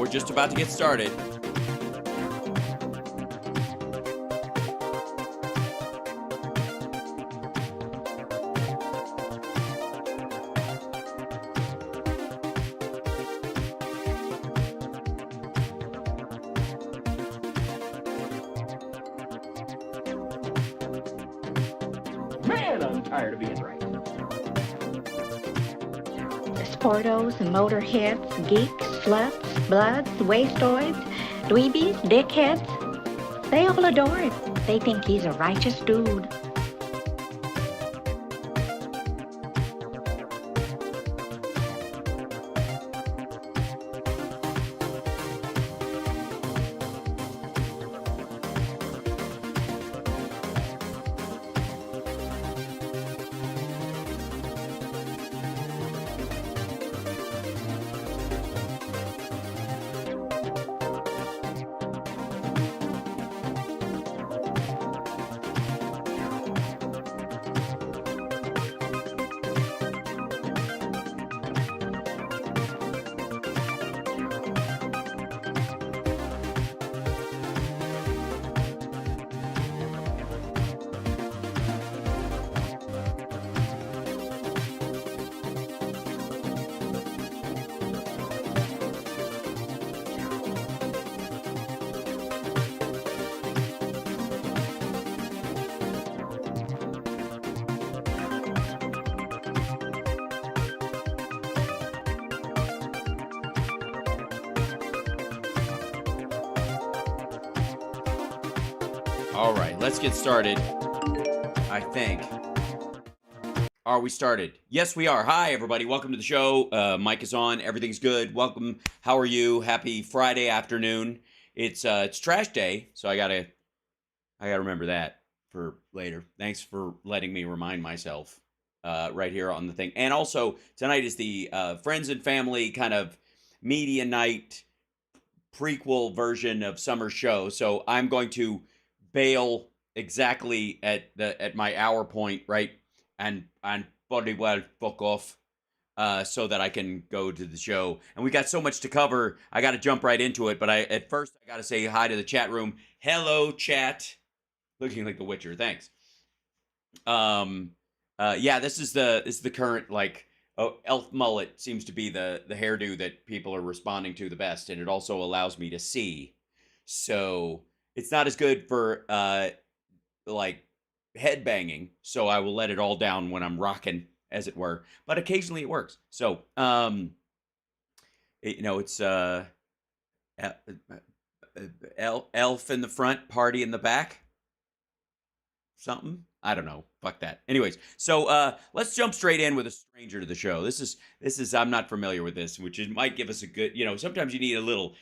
we're just about to get started. Man, I'm tired of being right. Sportos, motorheads, geeks, sluts, bloods, wastoids, dweebies, dickheads. They all adore him. They think he's a righteous dude. All right, let's get started, I think. Are we started? Yes, we are. Hi, everybody. Welcome to the show. Mic is on. Everything's good. Welcome. How are you? Happy Friday afternoon. It's trash day, so I gotta remember that for later. Thanks for letting me remind myself right here on the thing. And also, tonight is the friends and family kind of media night prequel version of summer show. So I'm going to bail exactly at my hour point, right? And bloody well fuck off so that I can go to the show. And we got so much to cover. I got to jump right into it. But at first I got to say hi to the chat room. Hello, chat. Looking like The Witcher. Thanks. Yeah, this is the current elf mullet seems to be the hairdo that people are responding to the best, and it also allows me to see. So it's not as good for head banging, so I will let it all down when I'm rocking, as it were. But occasionally it works. So it's elf in the front, party in the back. Something? I don't know. Fuck that. Anyways, so let's jump straight in with a stranger to the show. This is I'm not familiar with this, which might give us a good, sometimes you need a little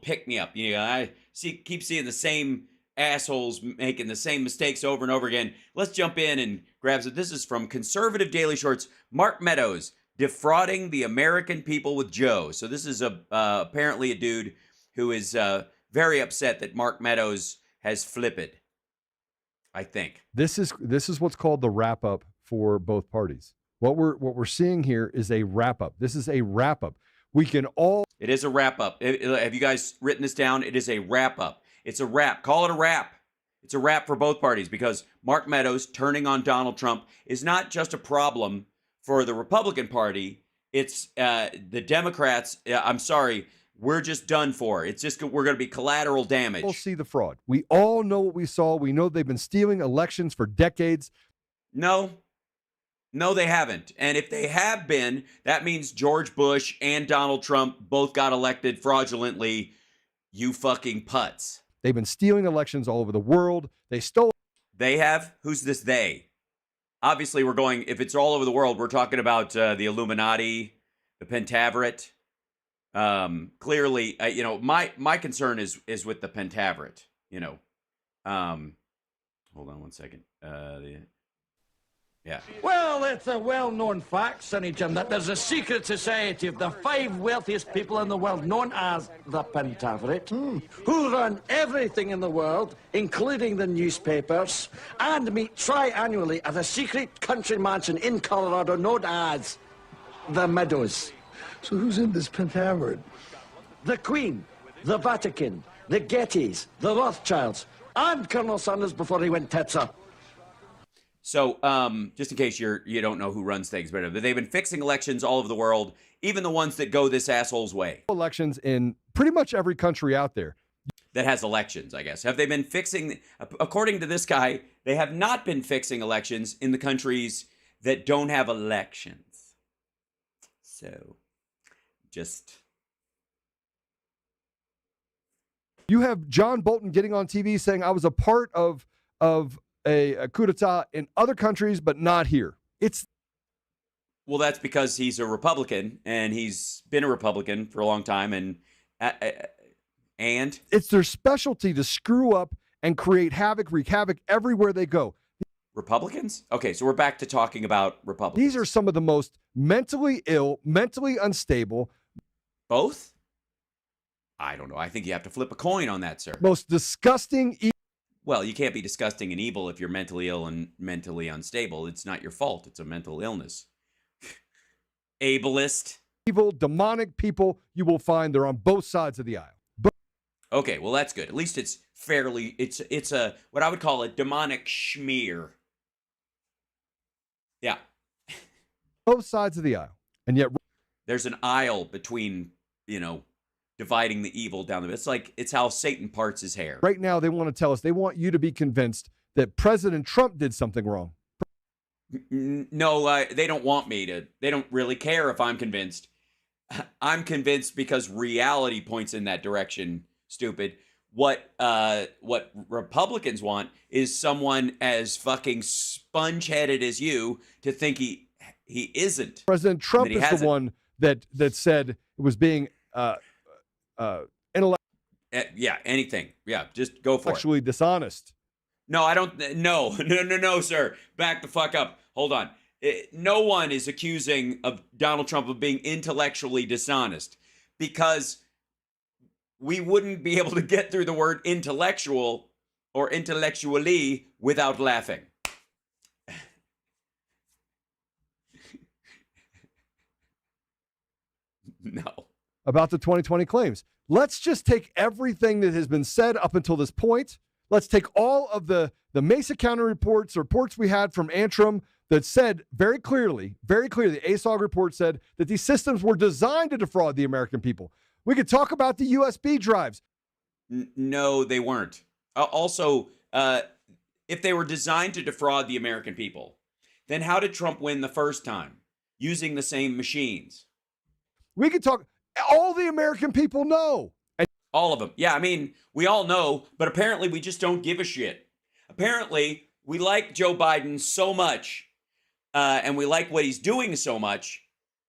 pick me up. I keep seeing the same assholes making the same mistakes over and over again. Let's jump in and grab it. This is from Conservative Daily Shorts. Mark Meadows defrauding the American people with Joe. So this is apparently a dude who is very upset that Mark Meadows has flipped. I think this is what's called the wrap up for both parties. What we're seeing here is a wrap up. This is a wrap up. We can all. It is a wrap up. Have you guys written this down? It is a wrap up. It's a wrap. Call it a wrap. It's a wrap for both parties because Mark Meadows turning on Donald Trump is not just a problem for the Republican Party. It's the Democrats. I'm sorry. We're just done for. It's just we're going to be collateral damage. We'll see the fraud. We all know what we saw. We know they've been stealing elections for decades. No, they haven't. And if they have been, that means George Bush and Donald Trump both got elected fraudulently. You fucking putz. They've been stealing elections all over the world. They stole. They have? Who's this they? Obviously, we're going, if it's all over the world, we're talking about the Illuminati, the Pentaveret. Clearly, my concern is with the Pentaveret, hold on one second. Yeah. Well, it's a well-known fact, Sonny Jim, that there's a secret society of the 5 wealthiest people in the world known as the Pentaveret, who run everything in the world, including the newspapers, and meet tri-annually at a secret country mansion in Colorado known as the Meadows. So who's in this Pentaveret? the Queen, the Vatican, the Gettys, the Rothschilds, and Colonel Sanders before he went tits up. So, just in case you don't know who runs things better, but they've been fixing elections all over the world, even the ones that go this asshole's way. Elections in pretty much every country out there. That has elections, I guess. Have they been fixing, according to this guy, they have not been fixing elections in the countries that don't have elections. So, just... You have John Bolton getting on TV saying, I was a part of a coup d'etat in other countries, but not here. Well, that's because he's a Republican, and he's been a Republican for a long time, and it's their specialty to screw up and create havoc, wreak havoc everywhere they go. Republicans? Okay, so we're back to talking about Republicans. These are some of the most mentally ill, mentally unstable. Both? I don't know. I think you have to flip a coin on that, sir. Most disgusting. Well, you can't be disgusting and evil if you're mentally ill and mentally unstable. It's not your fault. It's a mental illness. Ableist. Evil, demonic people you will find. They're on both sides of the aisle. Okay, well, that's good. At least it's fairly, it's a, what I would call a demonic schmear. Yeah. Both sides of the aisle. And yet there's an aisle between, dividing the evil down the middle. It's like, it's how Satan parts his hair. Right now, they want to tell us, they want you to be convinced that President Trump did something wrong. No, they don't want me to. They don't really care if I'm convinced. I'm convinced because reality points in that direction, stupid. What Republicans want is someone as fucking sponge-headed as you to think he isn't. President Trump is the one that said it was being yeah, anything. Yeah, just go for it. Actually dishonest. No, I don't. No, sir. Back the fuck up. Hold on. No one is accusing of Donald Trump of being intellectually dishonest because we wouldn't be able to get through the word intellectual or intellectually without laughing. No. About the 2020 claims. Let's just take everything that has been said up until this point. Let's take all of the Mesa County reports we had from Antrim that said very clearly, the ASOG report said that these systems were designed to defraud the American people. We could talk about the USB drives. No, they weren't. Also, if they were designed to defraud the American people, then how did Trump win the first time? Using the same machines. We could talk, all the American people know. All of them. Yeah, I mean, we all know, but apparently we just don't give a shit. Apparently, we like Joe Biden so much, and we like what he's doing so much,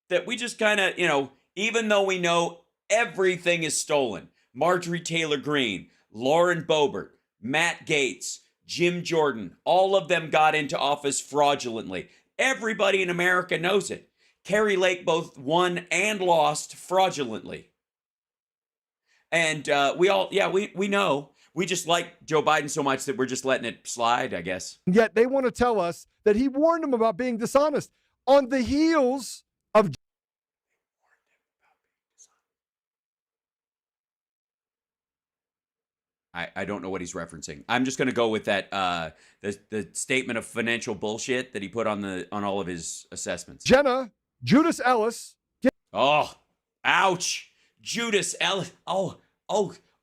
that we just kind of, even though we know everything is stolen, Marjorie Taylor Greene, Lauren Boebert, Matt Gaetz, Jim Jordan, all of them got into office fraudulently. Everybody in America knows it. Carrie Lake both won and lost fraudulently. And we know. We just like Joe Biden so much that we're just letting it slide, I guess. Yet they want to tell us that he warned them about being dishonest on the heels of... I don't know what he's referencing. I'm just going to go with that the statement of financial bullshit that he put on all of his assessments. Judas Ellis. Oh, ouch. Judas Ellis. Oh,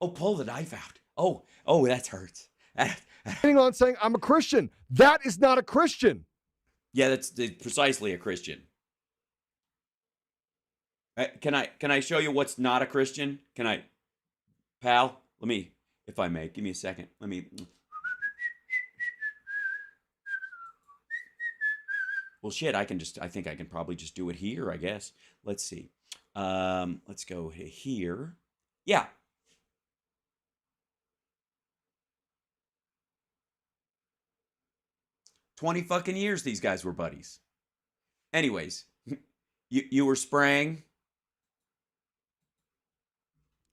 pull the knife out. Oh, that hurts. Getting on saying, I'm a Christian. That is not a Christian. Yeah, that's precisely a Christian. Can I show you what's not a Christian? Can I, pal? Let me, if I may, give me a second. Let me. Well, shit, I think I can probably just do it here, I guess. Let's see. Let's go here. Yeah. $20 fucking years these guys were buddies. Anyways, you were spraying.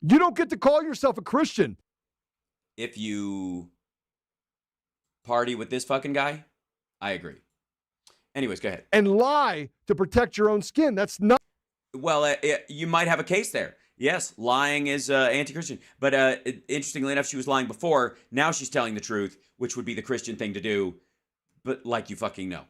You don't get to call yourself a Christian if you party with this fucking guy. I agree. Anyways, go ahead. And lie to protect your own skin. That's not... Well, you might have a case there. Yes, lying is anti-Christian. But interestingly enough, she was lying before. Now she's telling the truth, which would be the Christian thing to do. But like you fucking know.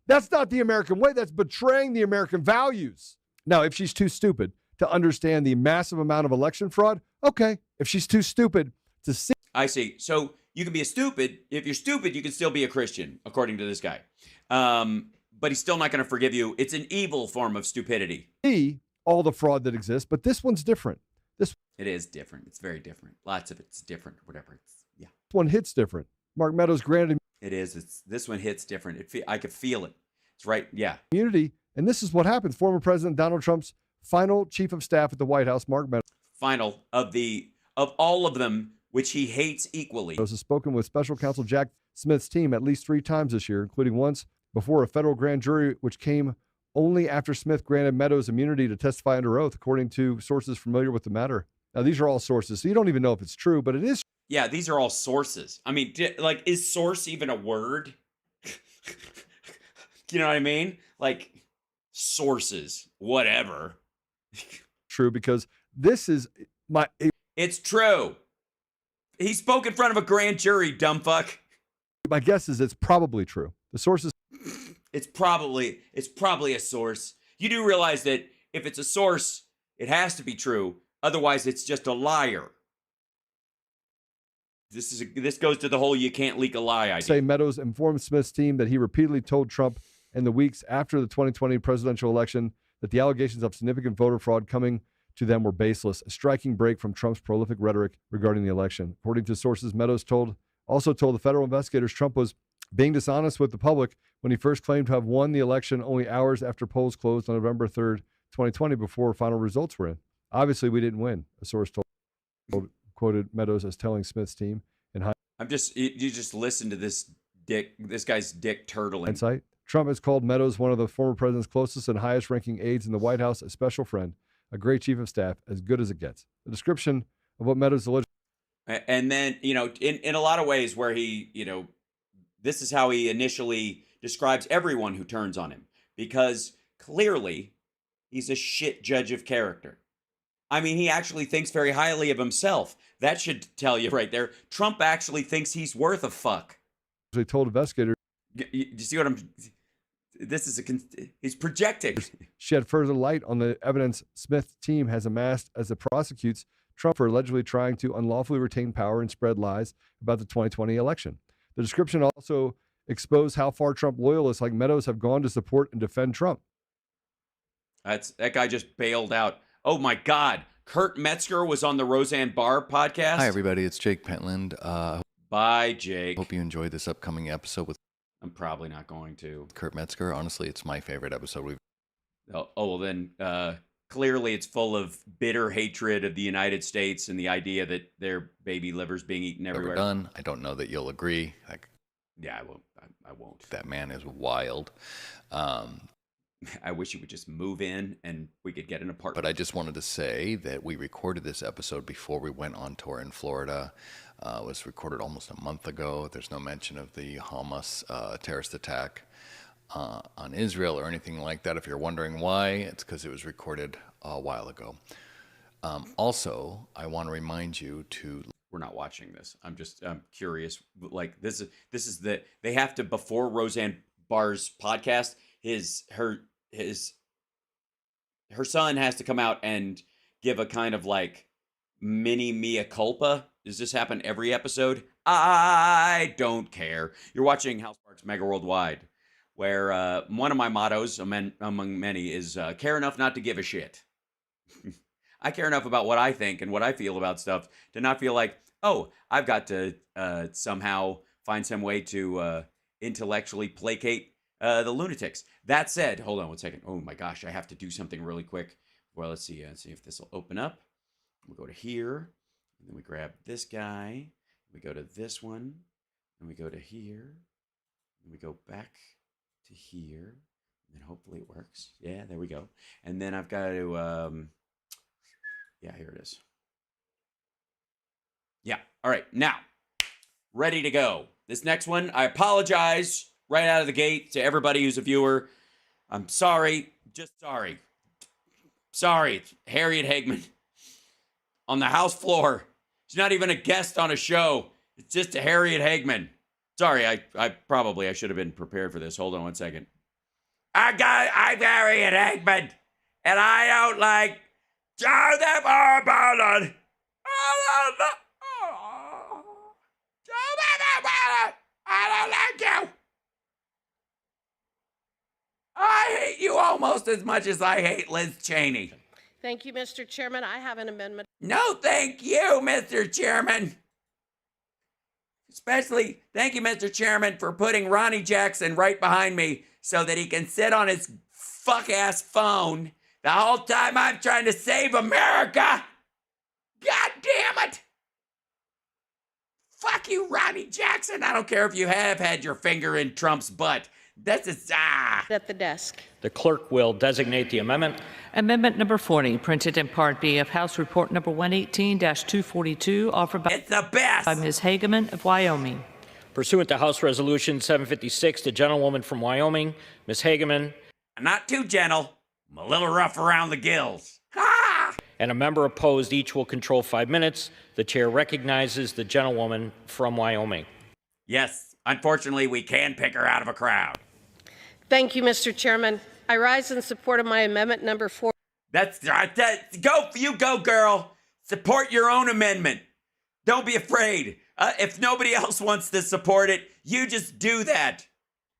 That's not the American way. That's betraying the American values. Now, if she's too stupid to understand the massive amount of election fraud, okay. If she's too stupid to see. I see. So you can be a stupid. If you're stupid, you can still be a Christian, according to this guy. But he's still not going to forgive you. It's an evil form of stupidity. All the fraud that exists, but this one's different. It is different. It's very different. Lots of it's different. Whatever. This one hits different. Mark Meadows granted it is. This one hits different. I could feel it. It's right. Yeah. Immunity, and this is what happens. Former President Donald Trump's final chief of staff at the White House, Mark Meadows. Final of all of them, which he hates equally. Has spoken with Special Counsel Jack Smith's team at least 3 times this year, including once before a federal grand jury, which came only after Smith granted Meadows immunity to testify under oath, according to sources familiar with the matter. Now, these are all sources, so you don't even know if it's true, but it is. Yeah, these are all sources. I mean, like, is source even a word? You know what I mean? Like, sources, whatever. True, because this is It's true. He spoke in front of a grand jury, dumb fuck. My guess is it's probably true. The sources. It's probably a source. You do realize that if it's a source, it has to be true. Otherwise, it's just a liar. This goes to the whole you can't leak a lie idea. Say Meadows informed Smith's team that he repeatedly told Trump in the weeks after the 2020 presidential election that the allegations of significant voter fraud coming to them were baseless, a striking break from Trump's prolific rhetoric regarding the election. According to sources, Meadows also told the federal investigators Trump was being dishonest with the public when he first claimed to have won the election only hours after polls closed on November 3rd, 2020, before final results were in. Obviously, we didn't win, a source quoted Meadows as telling Smith's team. You just listen to this guy's dick turtling. Insight. Trump has called Meadows, one of the former president's closest and highest ranking aides in the White House, a special friend, a great chief of staff, as good as it gets. The description of what Meadows alleged. And then, in a lot of ways where he, this is how he initially describes everyone who turns on him, because clearly he's a shit judge of character. I mean, he actually thinks very highly of himself. That should tell you right there. Trump actually thinks he's worth a fuck. They told investigators. You see what he's projecting. Shed further light on the evidence Smith's team has amassed as it prosecutes Trump for allegedly trying to unlawfully retain power and spread lies about the 2020 election. The description also exposed how far Trump loyalists like Meadows have gone to support and defend Trump. That guy just bailed out. Oh my God. Kurt Metzger was on the Roseanne Barr podcast. Hi, everybody. It's Jake Pentland. Bye, Jake. Hope you enjoyed this upcoming episode with I'm probably not going to. Kurt Metzger. Honestly, it's my favorite episode we've. Well, then clearly it's full of bitter hatred of the United States and the idea that their baby liver's being eaten everywhere. Done. I don't know that you'll agree. Yeah, I won't. That man is wild. I wish he would just move in and we could get an apartment. But I just wanted to say that we recorded this episode before we went on tour in Florida. It was recorded almost a month ago. There's no mention of the Hamas terrorist attack on Israel or anything like that. If you're wondering why, it's because it was recorded a while ago. Also, I want to remind you to... We're not watching this. I'm curious. Like this is they have to, before Roseanne Barr's podcast, her son has to come out and give a kind of like mini mea culpa. Does this happen every episode? I don't care. You're watching House Parks Megaworldwide, where one of my mottos among many is care enough not to give a shit. I care enough about what I think and what I feel about stuff to not feel like, oh, I've got to somehow find some way to intellectually placate the lunatics. That said, hold on one second. Oh my gosh, I have to do something really quick. Well, let's see if this will open up. We'll go to here, and then we grab this guy. We go to this one, and we go to here, and we go back to here, and then hopefully it works. Yeah, there we go. And then I've got to, yeah, here it is. Yeah, all right, now, ready to go. This next one, I apologize right out of the gate to everybody who's a viewer. I'm sorry, just sorry. Sorry, it's Harriet Hagman on the House floor. She's not even a guest on a show. It's just a Harriet Hagman. Sorry, I should have been prepared for this. Hold on one second. I'm Harriet Hagman, and I don't like Joseph Orban. I don't like you. I hate you almost as much as I hate Liz Cheney. Thank you, Mr. Chairman. I have an amendment. No, thank you, Mr. Chairman. Especially, thank you, Mr. Chairman, for putting Ronnie Jackson right behind me so that he can sit on his fuck-ass phone the whole time I'm trying to save America. God damn it. Fuck you, Ronnie Jackson. I don't care if you have had your finger in Trump's butt. This is, At the desk. The clerk will designate the amendment. Amendment number 40, printed in Part B of House Report number 118-242, offered by it's the best. Ms. Hageman of Wyoming. Pursuant to House Resolution 756, the gentlewoman from Wyoming, Ms. Hageman, I'm not too gentle. I'm a little rough around the gills. Ha! and a member opposed, each will control 5 minutes. The chair recognizes the gentlewoman from Wyoming. Yes, unfortunately, we can pick her out of a crowd. Thank you, Mr. Chairman. I rise in support of my amendment number 4. Go, girl. Support your own amendment. Don't be afraid. If nobody else wants to support it, you just do that.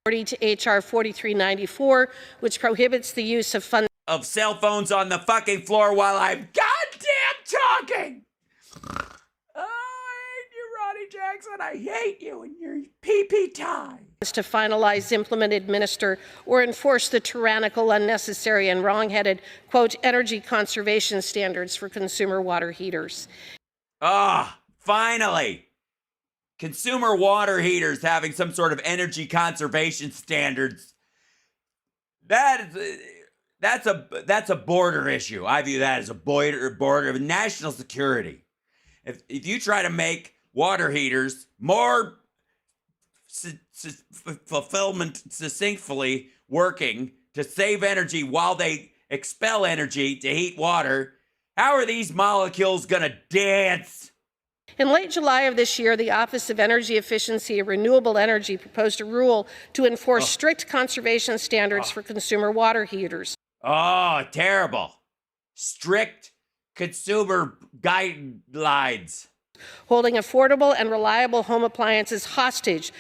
40 to H.R. 4394, which prohibits the use of funds of cell phones on the fucking floor while I'm goddamn talking. I hate you, Ronnie Jackson. I hate you and your pee-pee tie. to finalize, implement, administer, or enforce the tyrannical, unnecessary, and wrong-headed, quote, energy conservation standards for consumer water heaters. Finally. Consumer water heaters having some sort of energy conservation standards. That's a border issue. I view that as a border of national security. If you try to make water heaters more succinctly working to save energy while they expel energy to heat water, how are these molecules gonna dance? In late July of this year, the Office of Energy Efficiency and Renewable Energy proposed a rule to enforce strict conservation standards for consumer water heaters. Oh, terrible. Strict consumer guidelines. Holding affordable and reliable home appliances hostage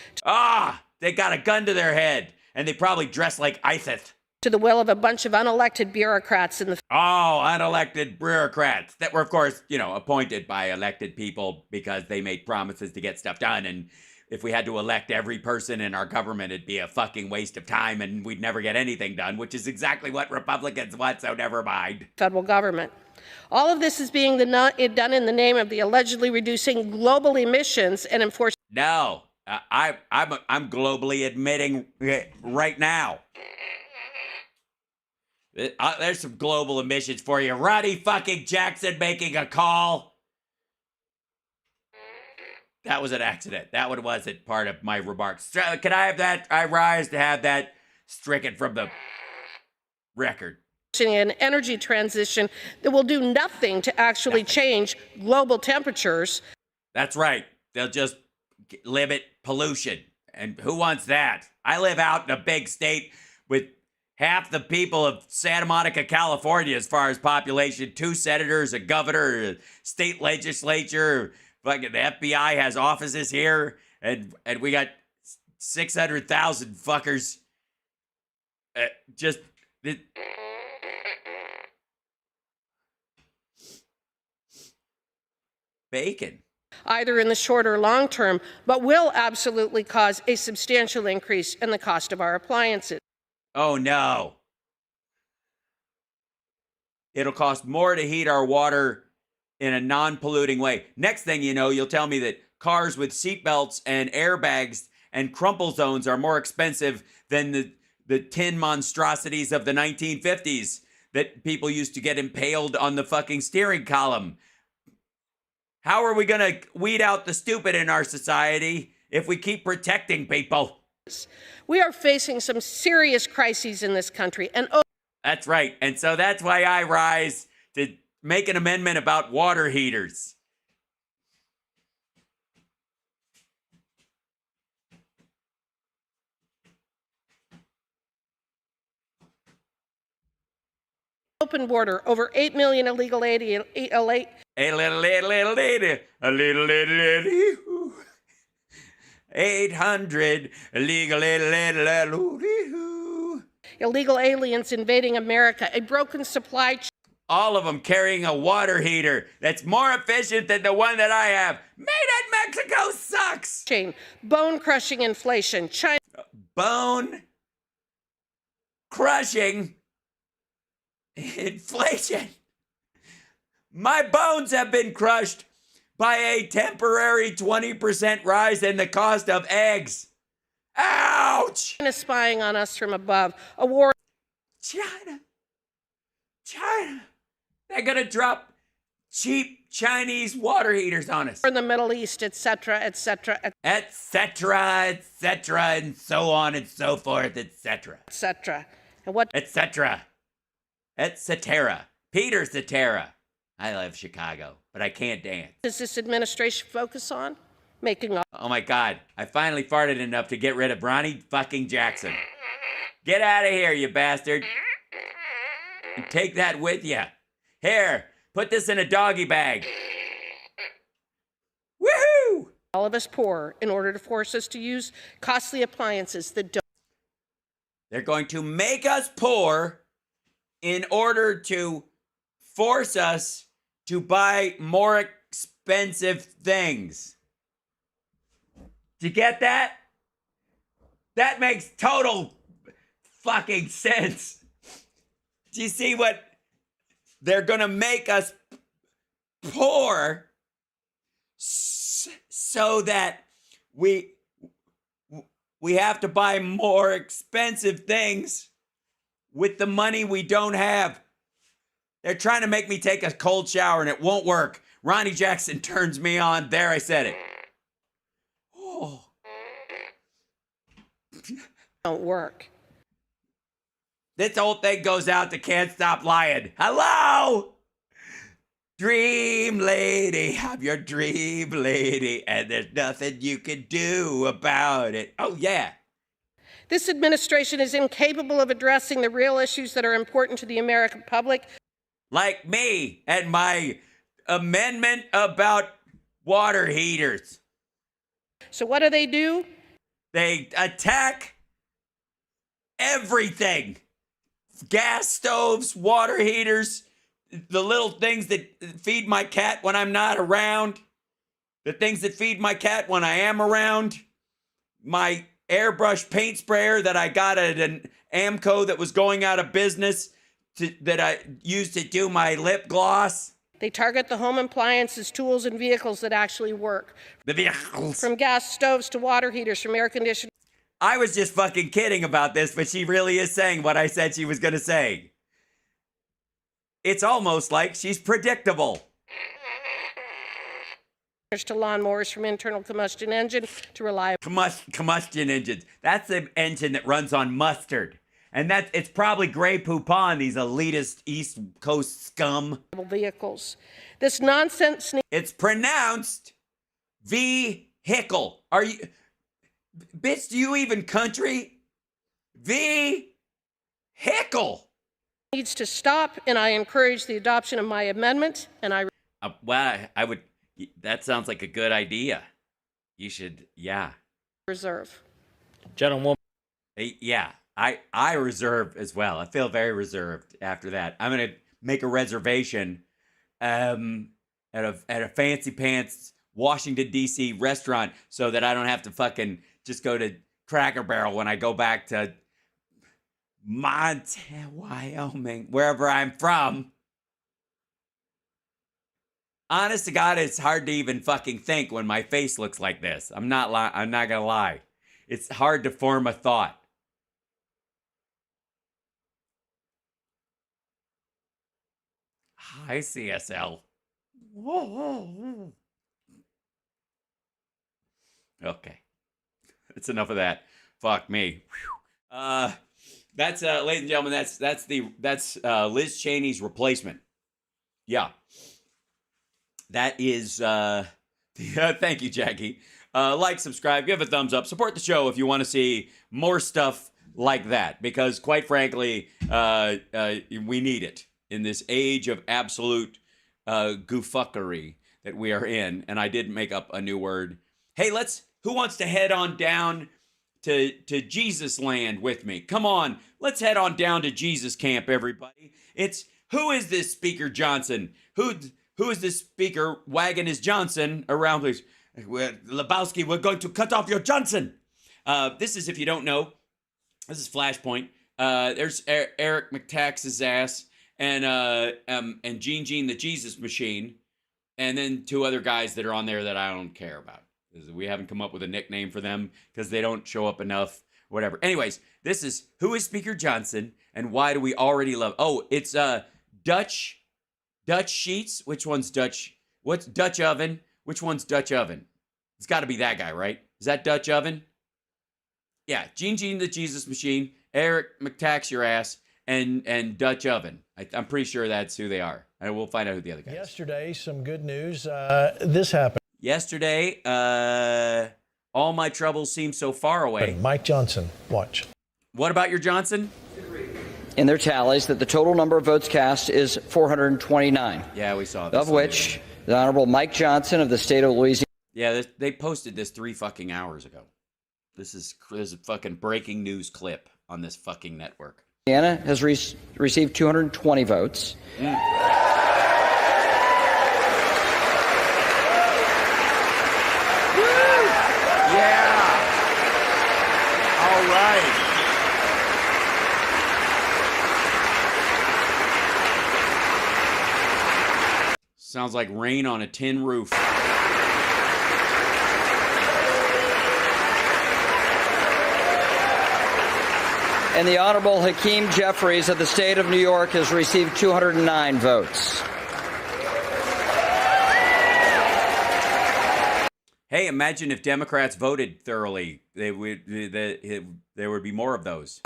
They got a gun to their head, and they probably dress like ISIS. to the will of a bunch of unelected bureaucrats in the Unelected bureaucrats that were, of course, appointed by elected people because they made promises to get stuff done. And if we had to elect every person in our government, it'd be a fucking waste of time and we'd never get anything done, which is exactly what Republicans want, so never mind. federal government. All of this is being done in the name of the allegedly reducing global emissions and enforcing. No, I'm globally admitting right now. There's some global emissions for you. Ronnie fucking Jackson making a call. That was an accident. That one wasn't part of my remarks. Can I have that? I rise to have that stricken from the record. An energy transition that will do nothing to actually change global temperatures. That's right. They'll just limit pollution. And who wants that? I live out in a big state with half the people of Santa Monica, California, as far as population, 2 senators, a governor, a state legislature. Fucking the FBI has offices here, and we got 600,000 fuckers. Bacon. Either in the short or long term, but will absolutely cause a substantial increase in the cost of our appliances. Oh no. It'll cost more to heat our water in a non-polluting way. Next thing you know, you'll tell me that cars with seatbelts and airbags and crumple zones are more expensive than the tin monstrosities of the 1950s that people used to get impaled on the fucking steering column. How are we going to weed out the stupid in our society if we keep protecting people? We are facing some serious crises in this country, and That's right. And so that's why I rise to make an amendment about water heaters. Open border, over 8 million illegal alien, A little lady, a little lady, 800 illegal illegal aliens invading America, a broken supply chain. All of them carrying a water heater that's more efficient than the one that I have. Made in Mexico sucks. Bone-crushing inflation. China. Bone-crushing inflation. My bones have been crushed by a temporary 20% rise in the cost of eggs. Ouch! China spying on us from above. A war. China. They're gonna drop cheap Chinese water heaters on us. In the Middle East, etc., etc., etc., and so on and so forth, etc. etc. And what? Etc. Etc. Peter Cetera. I love Chicago, but I can't dance. Does this administration focus on? Making up. Oh my God, I finally farted enough to get rid of Ronnie fucking Jackson. Get out of here, you bastard. And take that with you. Here, put this in a doggy bag. Woohoo! All of us poor in order to force us to use costly appliances that don't. They're going to make us poor in order to force us to buy more expensive things. Did you get that? That makes total fucking sense. Do you see what? They're gonna make us poor so that we have to buy more expensive things with the money we don't have. They're trying to make me take a cold shower and it won't work. Ronnie Jackson turns me on. There, I said it. Oh. Don't work. This whole thing goes out to Can't Stop Lying. Hello? Dream lady, I'm your dream lady, and there's nothing you can do about it. Oh, yeah. This administration is incapable of addressing the real issues that are important to the American public. Like me and my amendment about water heaters. So what do? They attack everything. Gas stoves, water heaters, the little things that feed my cat when I'm not around, the things that feed my cat when I am around, my airbrush paint sprayer that I got at an Amco that was going out of business that I used to do my lip gloss. They target the home appliances, tools, and vehicles that actually work. The vehicles. From gas stoves to water heaters, from air conditioning. I was just fucking kidding about this, but she really is saying what I said she was going to say. It's almost like she's predictable. To lawnmowers, from internal combustion engine to reliable. Combustion engines. That's the engine that runs on mustard. And it's probably Grey Poupon, these elitist East Coast scum. Vehicles. This nonsense. It's pronounced vehicle. Are you... Bitch, do you even country? Vehicle. Needs to stop, and I encourage the adoption of my amendment, and I... Well, I would... That sounds like a good idea. You should, yeah. Reserve. Gentlewoman. Yeah, I reserve as well. I feel very reserved after that. I'm going to make a reservation at a fancy pants Washington, D.C. restaurant so that I don't have to fucking just go to Cracker Barrel when I go back to Montana, Wyoming, wherever I'm from. Honest to God, it's hard to even fucking think when my face looks like this. I'm not gonna lie. It's hard to form a thought. Hi, CSL. Okay. That's enough of that. Fuck me. That's ladies and gentlemen, that's Liz Cheney's replacement. Yeah. That is thank you, Jackie. Like, subscribe, give a thumbs up, support the show if you want to see more stuff like that, because quite frankly, we need it in this age of absolute goofuckery that we are in. And I did make up a new word. Hey, who wants to head on down to Jesus land with me? Come on, let's head on down to Jesus camp, everybody. Who is this Speaker Johnson? Who is this speaker wagging his Johnson around? Lebowski, we're going to cut off your Johnson. This is, if you don't know, this is Flashpoint. There's Eric McTax's ass and Gene the Jesus Machine, and then two other guys that are on there that I don't care about. We haven't come up with a nickname for them because they don't show up enough, whatever. Anyways, this is who is Speaker Johnson and why do we already love? Oh, it's Dutch Sheets. Which one's Dutch? What's Dutch Oven? Which one's Dutch Oven? It's got to be that guy, right? Is that Dutch Oven? Yeah, Gene the Jesus Machine, Eric McTax your ass, and Dutch Oven. I'm pretty sure that's who they are. And we'll find out who the other guy is. Yesterday, some good news. This happened. Yesterday, all my troubles seem so far away. Mike Johnson, watch. What about your Johnson? In their tallies that the total number of votes cast is 429. Yeah, we saw this. Of which the Honorable Mike Johnson of the state of Louisiana. Yeah, they posted this 3 fucking hours ago. This is a fucking breaking news clip on this fucking network. Louisiana has received 220 votes. All right. Sounds like rain on a tin roof. And the Honorable Hakeem Jeffries of the state of New York has received 209 votes. Hey, imagine if Democrats voted thoroughly. There would be more of those.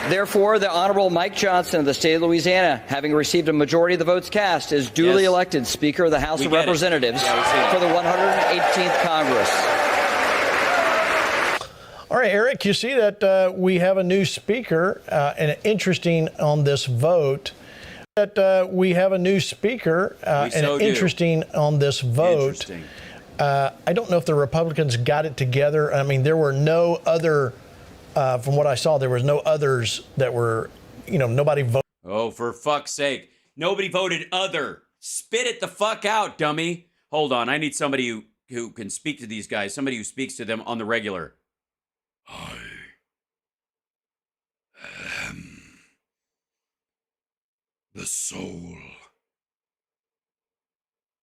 Therefore, the Honorable Mike Johnson of the state of Louisiana, having received a majority of the votes cast, is duly elected Speaker of the House of Representatives for the 118th Congress. All right, Eric, you see that we have a new speaker, and interesting on this vote. We have a new speaker, interesting on this vote. I don't know if the Republicans got it together. I mean, there were no other, from what I saw, there was no others that were, nobody voted. Oh, for fuck's sake. Nobody voted other. Spit it the fuck out, dummy. Hold on, I need somebody who can speak to these guys, somebody who speaks to them on the regular. I am the soul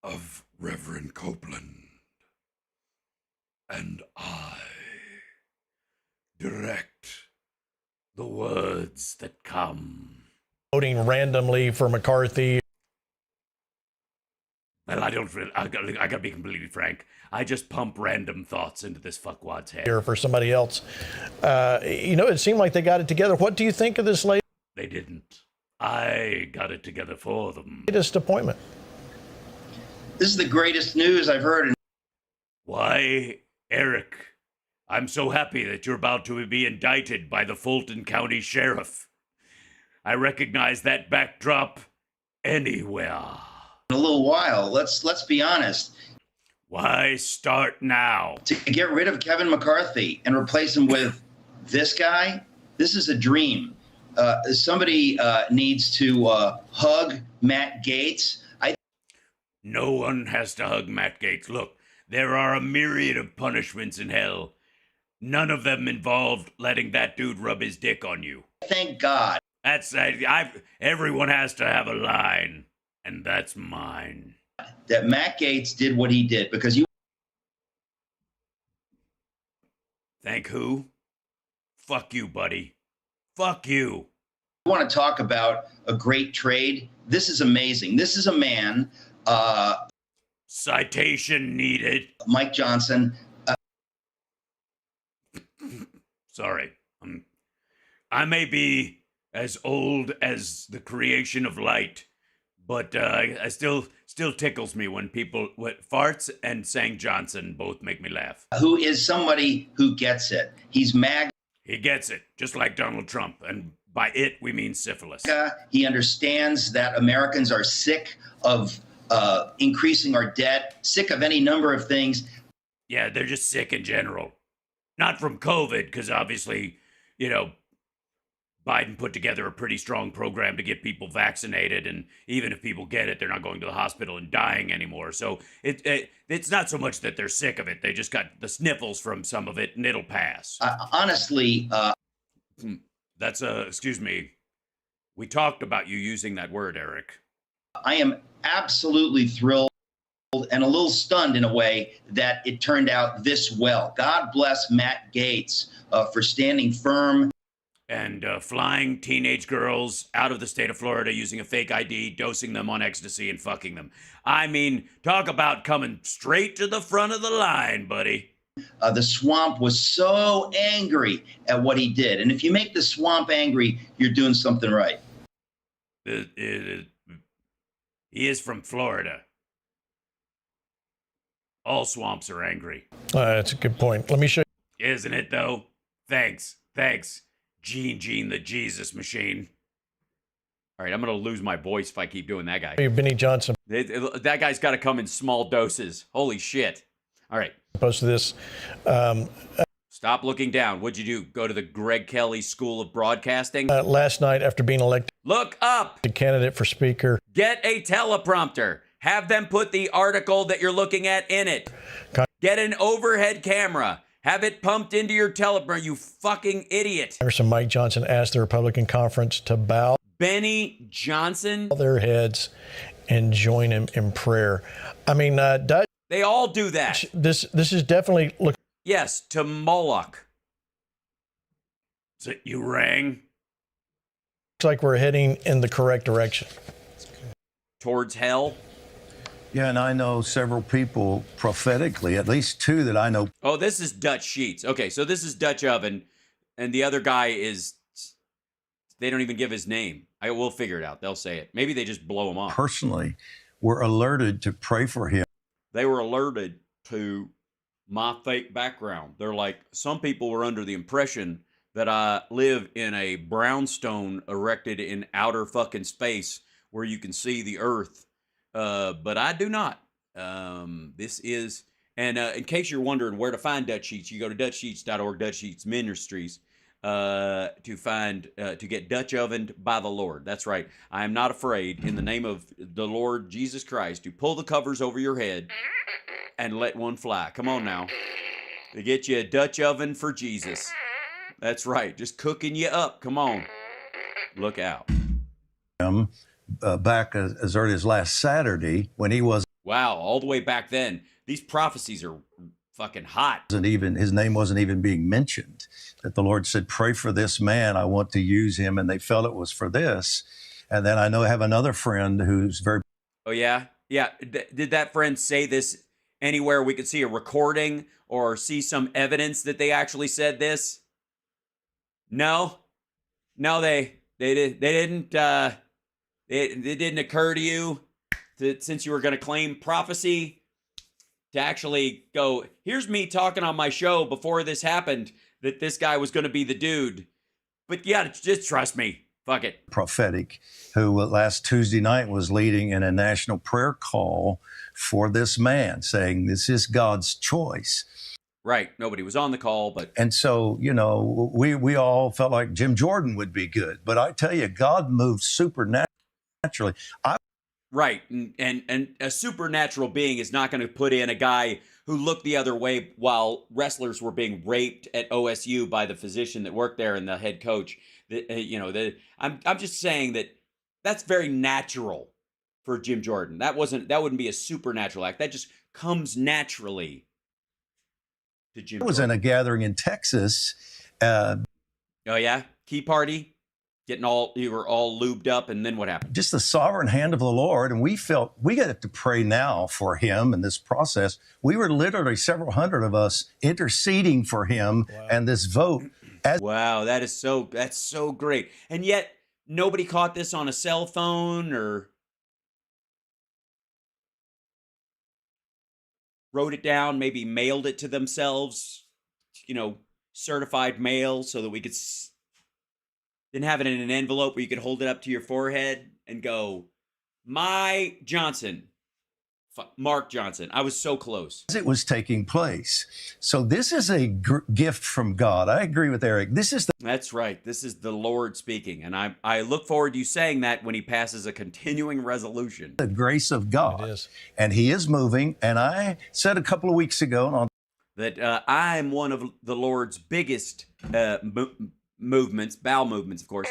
of Reverend Copeland, and I direct the words that come. Voting randomly for McCarthy. Well, I gotta be completely frank. I just pump random thoughts into this fuckwad's head. Here for somebody else. It seemed like they got it together. What do you think of this latest? They didn't. I got it together for them. Latest appointment. This is the greatest news I've heard. Why, Eric, I'm so happy that you're about to be indicted by the Fulton County Sheriff. I recognize that backdrop anywhere. In a little while, let's be honest. Why start now? To get rid of Kevin McCarthy and replace him with this guy, this is a dream. Somebody needs to hug Matt Gaetz. No one has to hug Matt Gaetz. Look, there are a myriad of punishments in hell. None of them involved letting that dude rub his dick on you. Thank God. Everyone has to have a line, and that's mine. That Matt Gaetz did what he did because you. Thank who? Fuck you, buddy. Fuck you. I want to talk about a great trade. This is amazing. This is a man. Citation needed. Mike Johnson. Sorry. I may be as old as the creation of light, but I still tickles me when people farts and saying Johnson both make me laugh. Who is somebody who gets it. He's MAGA. He gets it, just like Donald Trump, and by it we mean syphilis. He understands that Americans are sick of increasing our debt, sick of any number of things. Yeah, they're just sick in general. Not from COVID, because obviously, you know, Biden put together a pretty strong program to get people vaccinated, and even if people get it, they're not going to the hospital and dying anymore. So it's not so much that they're sick of it. They just got the sniffles from some of it, and it'll pass. Honestly, that's excuse me. We talked about you using that word, Eric. I am absolutely thrilled and a little stunned in a way that it turned out this well. God bless Matt Gaetz for standing firm. And flying teenage girls out of the state of Florida using a fake ID, dosing them on ecstasy and fucking them. I mean, talk about coming straight to the front of the line, buddy. The swamp was so angry at what he did. And if you make the swamp angry, you're doing something right. He is from Florida. All swamps are angry. That's a good point. Let me show you. Isn't it, though? Thanks. Gene, the Jesus machine. All right, I'm going to lose my voice if I keep doing that guy. Benny Johnson. That guy's got to come in small doses. Holy shit. All right. Posted this. Stop looking down. What'd you do? Go to the Greg Kelly School of Broadcasting? Last night after being elected. Look up. The candidate for speaker. Get a teleprompter. Have them put the article that you're looking at in it. Get an overhead camera. Have it pumped into your teleprompter, you fucking idiot. Congressman Mike Johnson asked the Republican conference to bow Benny Johnson their heads and join him in prayer. I mean, Dutch. They all do that. This is definitely look. Yes, to Moloch. So you rang? Looks like we're heading in the correct direction. Towards hell? Yeah, and I know several people prophetically, at least two that I know. Oh, this is Dutch Sheets. Okay, so this is Dutch Oven, and the other guy is, they don't even give his name. We'll figure it out. They'll say it. Maybe they just blow him off. Personally, were alerted to pray for him. They were alerted to my fake background. They're like, some people were under the impression that I live in a brownstone erected in outer fucking space where you can see the earth. But I do not. This is, and in case you're wondering where to find Dutch Sheets, you go to DutchSheets.org, Dutch Sheets Ministries, to find, to get Dutch ovened by the Lord. That's right. I am not afraid, in the name of the Lord Jesus Christ, to pull the covers over your head and let one fly. Come on now. To get you a Dutch oven for Jesus. That's right. Just cooking you up. Come on. Look out. Back as early as last Saturday when he was. Wow, all the way back then. These prophecies are fucking hot. His name wasn't even being mentioned. That the Lord said, pray for this man. I want to use him. And they felt it was for this. And then I know I have another friend who's very. Oh, yeah? Yeah. Did that friend say this anywhere we could see a recording or see some evidence that they actually said this? No? No, they didn't. It didn't occur to you that since you were going to claim prophecy to actually go, here's me talking on my show before this happened, that this guy was going to be the dude. But yeah, just trust me. Fuck it. Prophetic, who last Tuesday night was leading in a national prayer call for this man, saying this is God's choice. Right. Nobody was on the call, but. And so, you know, we all felt like Jim Jordan would be good. But I tell you, God moved supernaturally. Right. And a supernatural being is not going to put in a guy who looked the other way while wrestlers were being raped at OSU by the physician that worked there and the head coach. I'm just saying that that's very natural for Jim Jordan. That wouldn't be a supernatural act. That just comes naturally to Jim Jordan. I was in a gathering in Texas. Oh, yeah? Key party? You were all lubed up, and then what happened? Just the sovereign hand of the Lord. And we felt we got to pray now for him in this process. We were literally several hundred of us interceding for him and this vote. Wow, that's so great. And yet nobody caught this on a cell phone or wrote it down, maybe mailed it to themselves, certified mail so that we could didn't have it in an envelope where you could hold it up to your forehead and go, Mark Johnson. I was so close. It was taking place. So this is a gift from God. I agree with Eric. That's right. This is the Lord speaking. And I look forward to you saying that when he passes a continuing resolution. The grace of God. It is. And he is moving. And I said a couple of weeks ago that I'm one of the Lord's biggest movements, bowel movements, of course.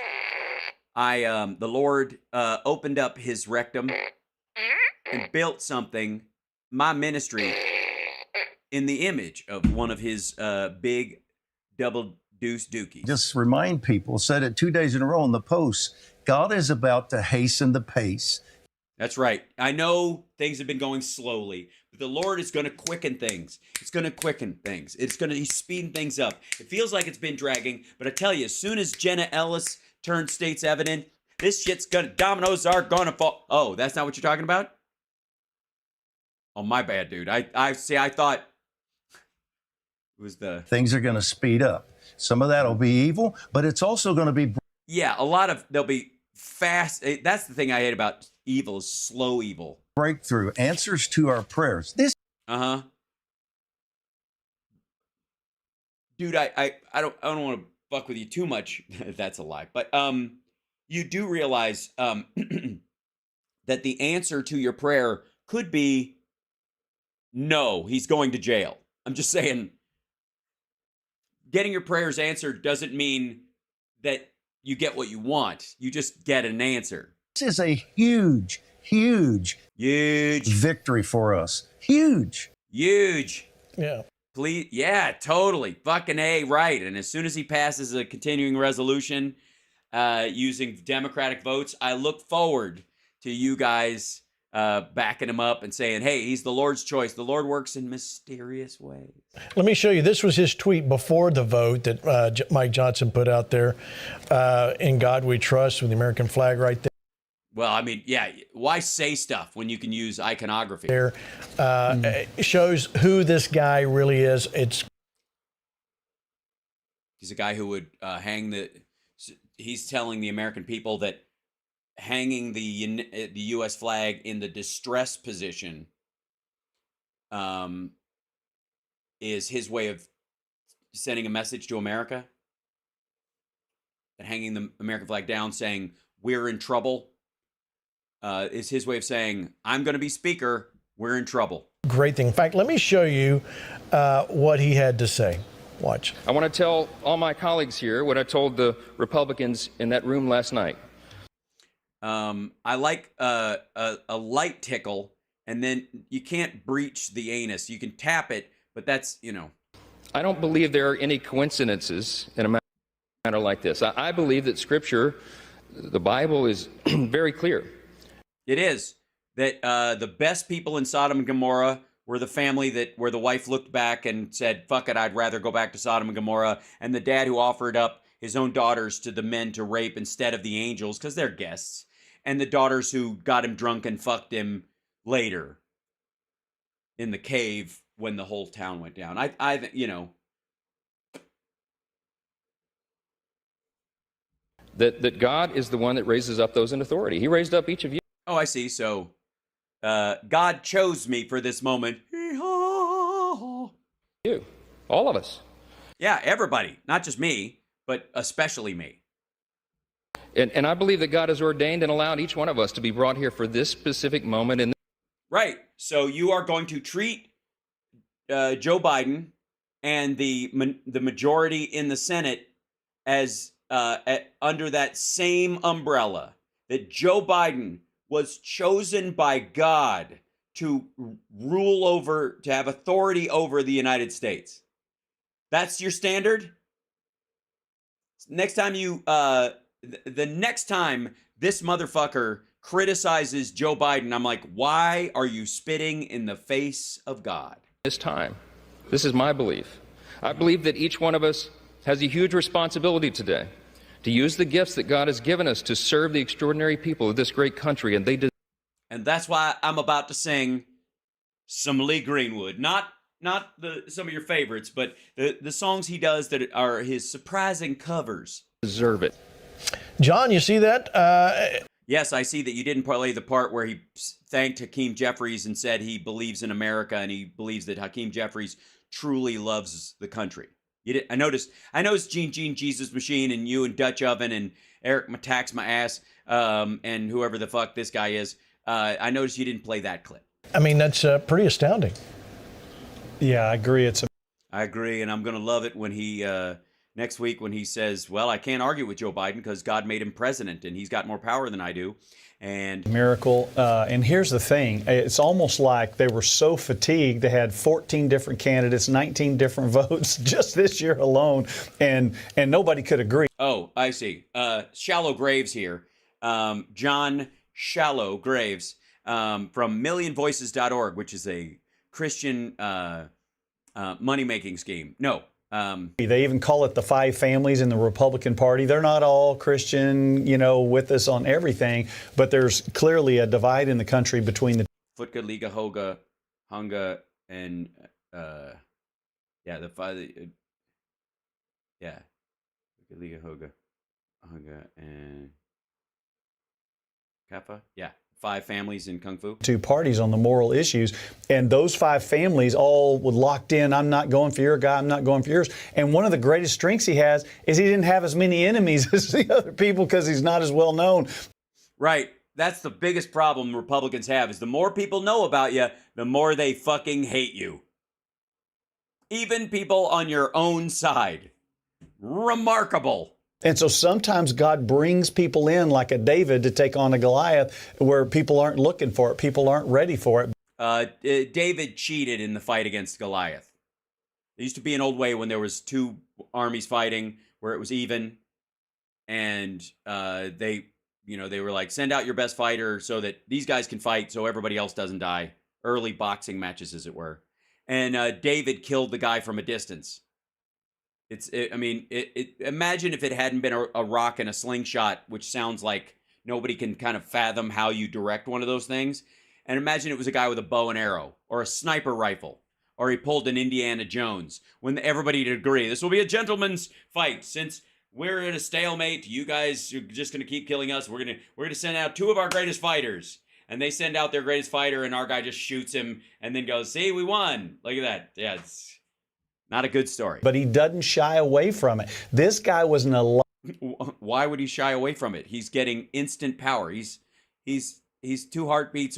The Lord opened up his rectum and built something, my ministry, in the image of one of his big double deuce dookies. Just remind people, said it 2 days in a row in the post, God is about to hasten the pace. That's right. I know things have been going slowly, but the Lord is going to quicken things. It's going to quicken things. He's speeding things up. It feels like it's been dragging, but I tell you, as soon as Jenna Ellis turns state's evident, this shit's dominoes are going to fall. Oh, that's not what you're talking about? Oh, my bad, dude. I thought it was things are going to speed up. Some of that will be evil, but it's also going to be. Yeah, they'll be fast. That's the thing I hate about evil is slow evil. Breakthrough, answers to our prayers. Dude, I don't want to fuck with you too much. That's a lie. But you do realize that the answer to your prayer could be no, he's going to jail. I'm just saying, getting your prayers answered doesn't mean that you get what you want. You just get an answer. This is a huge victory for us. Huge. Yeah. Please, yeah, totally. Fucking A, right. And as soon as he passes a continuing resolution using Democratic votes, I look forward to you guys backing him up and saying, hey, he's the Lord's choice. The Lord works in mysterious ways. Let me show you. This was his tweet before the vote that Mike Johnson put out there. In God we trust, with the American flag right there. Well, I mean, yeah, why say stuff when you can use iconography? There shows who this guy really is. He's a guy who would he's telling the American people that hanging the U.S. flag in the distress position is his way of sending a message to America. That hanging the American flag down, saying we're in trouble, is his way of saying I'm going to be speaker. We're in trouble. Great thing. In fact, let me show you what he had to say. Watch. I want to tell all my colleagues here what I told the Republicans in that room last night. I like a light tickle, and then you can't breach the anus. You can tap it, but that's, I don't believe there are any coincidences in a matter like this. I believe that Scripture, the Bible, is very clear. It is that the best people in Sodom and Gomorrah were the family where the wife looked back and said, fuck it, I'd rather go back to Sodom and Gomorrah, and the dad who offered up his own daughters to the men to rape instead of the angels because they're guests, and the daughters who got him drunk and fucked him later in the cave when the whole town went down. I That God is the one that raises up those in authority. He raised up each of you. Oh, I see. So God chose me for this moment. You, all of us. Yeah, everybody, not just me, but especially me. And I believe that God has ordained and allowed each one of us to be brought here for this specific moment. Right. So you are going to treat Joe Biden and the majority in the Senate as under that same umbrella, that Joe Biden was chosen by God to rule over, to have authority over the United States. That's your standard? Next time you the next time this motherfucker criticizes Joe Biden, I'm like, why are you spitting in the face of God? This time, this is my belief. I believe that each one of us has a huge responsibility today to use the gifts that God has given us to serve the extraordinary people of this great country, and and that's why I'm about to sing some Lee Greenwood, not some of your favorites, but the songs he does that are his surprising covers. Deserve it. John, you see that? Yes, I see that you didn't play the part where he thanked Hakeem Jeffries and said he believes in America and he believes that Hakeem Jeffries truly loves the country. You did, I noticed Gene Jesus Machine and you and Dutch Oven and Eric Tax My Ass and whoever the fuck this guy is. I noticed you didn't play that clip. I mean, that's pretty astounding. Yeah, I agree. I agree, and I'm going to love it when he next week when he says, well, I can't argue with Joe Biden because God made him president and he's got more power than I do. And miracle. And here's the thing. It's almost like they were so fatigued. They had 14 different candidates, 19 different votes just this year alone, and nobody could agree. Oh, I see. Shallow Graves here. John Shallow Graves from millionvoices.org, which is a Christian money-making scheme. No. They even call it the five families in the Republican Party. They're not all Christian, with us on everything, but there's clearly a divide in the country between the Futka, Liga, Hoga, Hunga, and the five. Futka, Liga, Hoga, Hunga, and Kappa. Yeah. Five families in Kung Fu. Two parties on the moral issues, and those five families all would locked in. I'm not going for your guy. I'm not going for yours. And one of the greatest strengths he has is he didn't have as many enemies as the other people because he's not as well known. Right. That's the biggest problem Republicans have is the more people know about you, the more they fucking hate you. Even people on your own side. Remarkable. And so sometimes God brings people in like a David to take on a Goliath where people aren't looking for it. People aren't ready for it. David cheated in the fight against Goliath. There used to be an old way when there was two armies fighting where it was even. And they were like, send out your best fighter so that these guys can fight so everybody else doesn't die. Early boxing matches, as it were. And David killed the guy from a distance. Imagine if it hadn't been a rock and a slingshot, which sounds like nobody can kind of fathom how you direct one of those things. And imagine it was a guy with a bow and arrow or a sniper rifle, or he pulled an Indiana Jones. When everybody would agree, this will be a gentleman's fight. Since we're in a stalemate, you guys are just going to keep killing us. We're gonna send out two of our greatest fighters. And they send out their greatest fighter, and our guy just shoots him and then goes, see, we won. Look at that. Yeah, it's not a good story. But he doesn't shy away from it. This guy was an Why would he shy away from it? He's getting instant power. He's two heartbeats,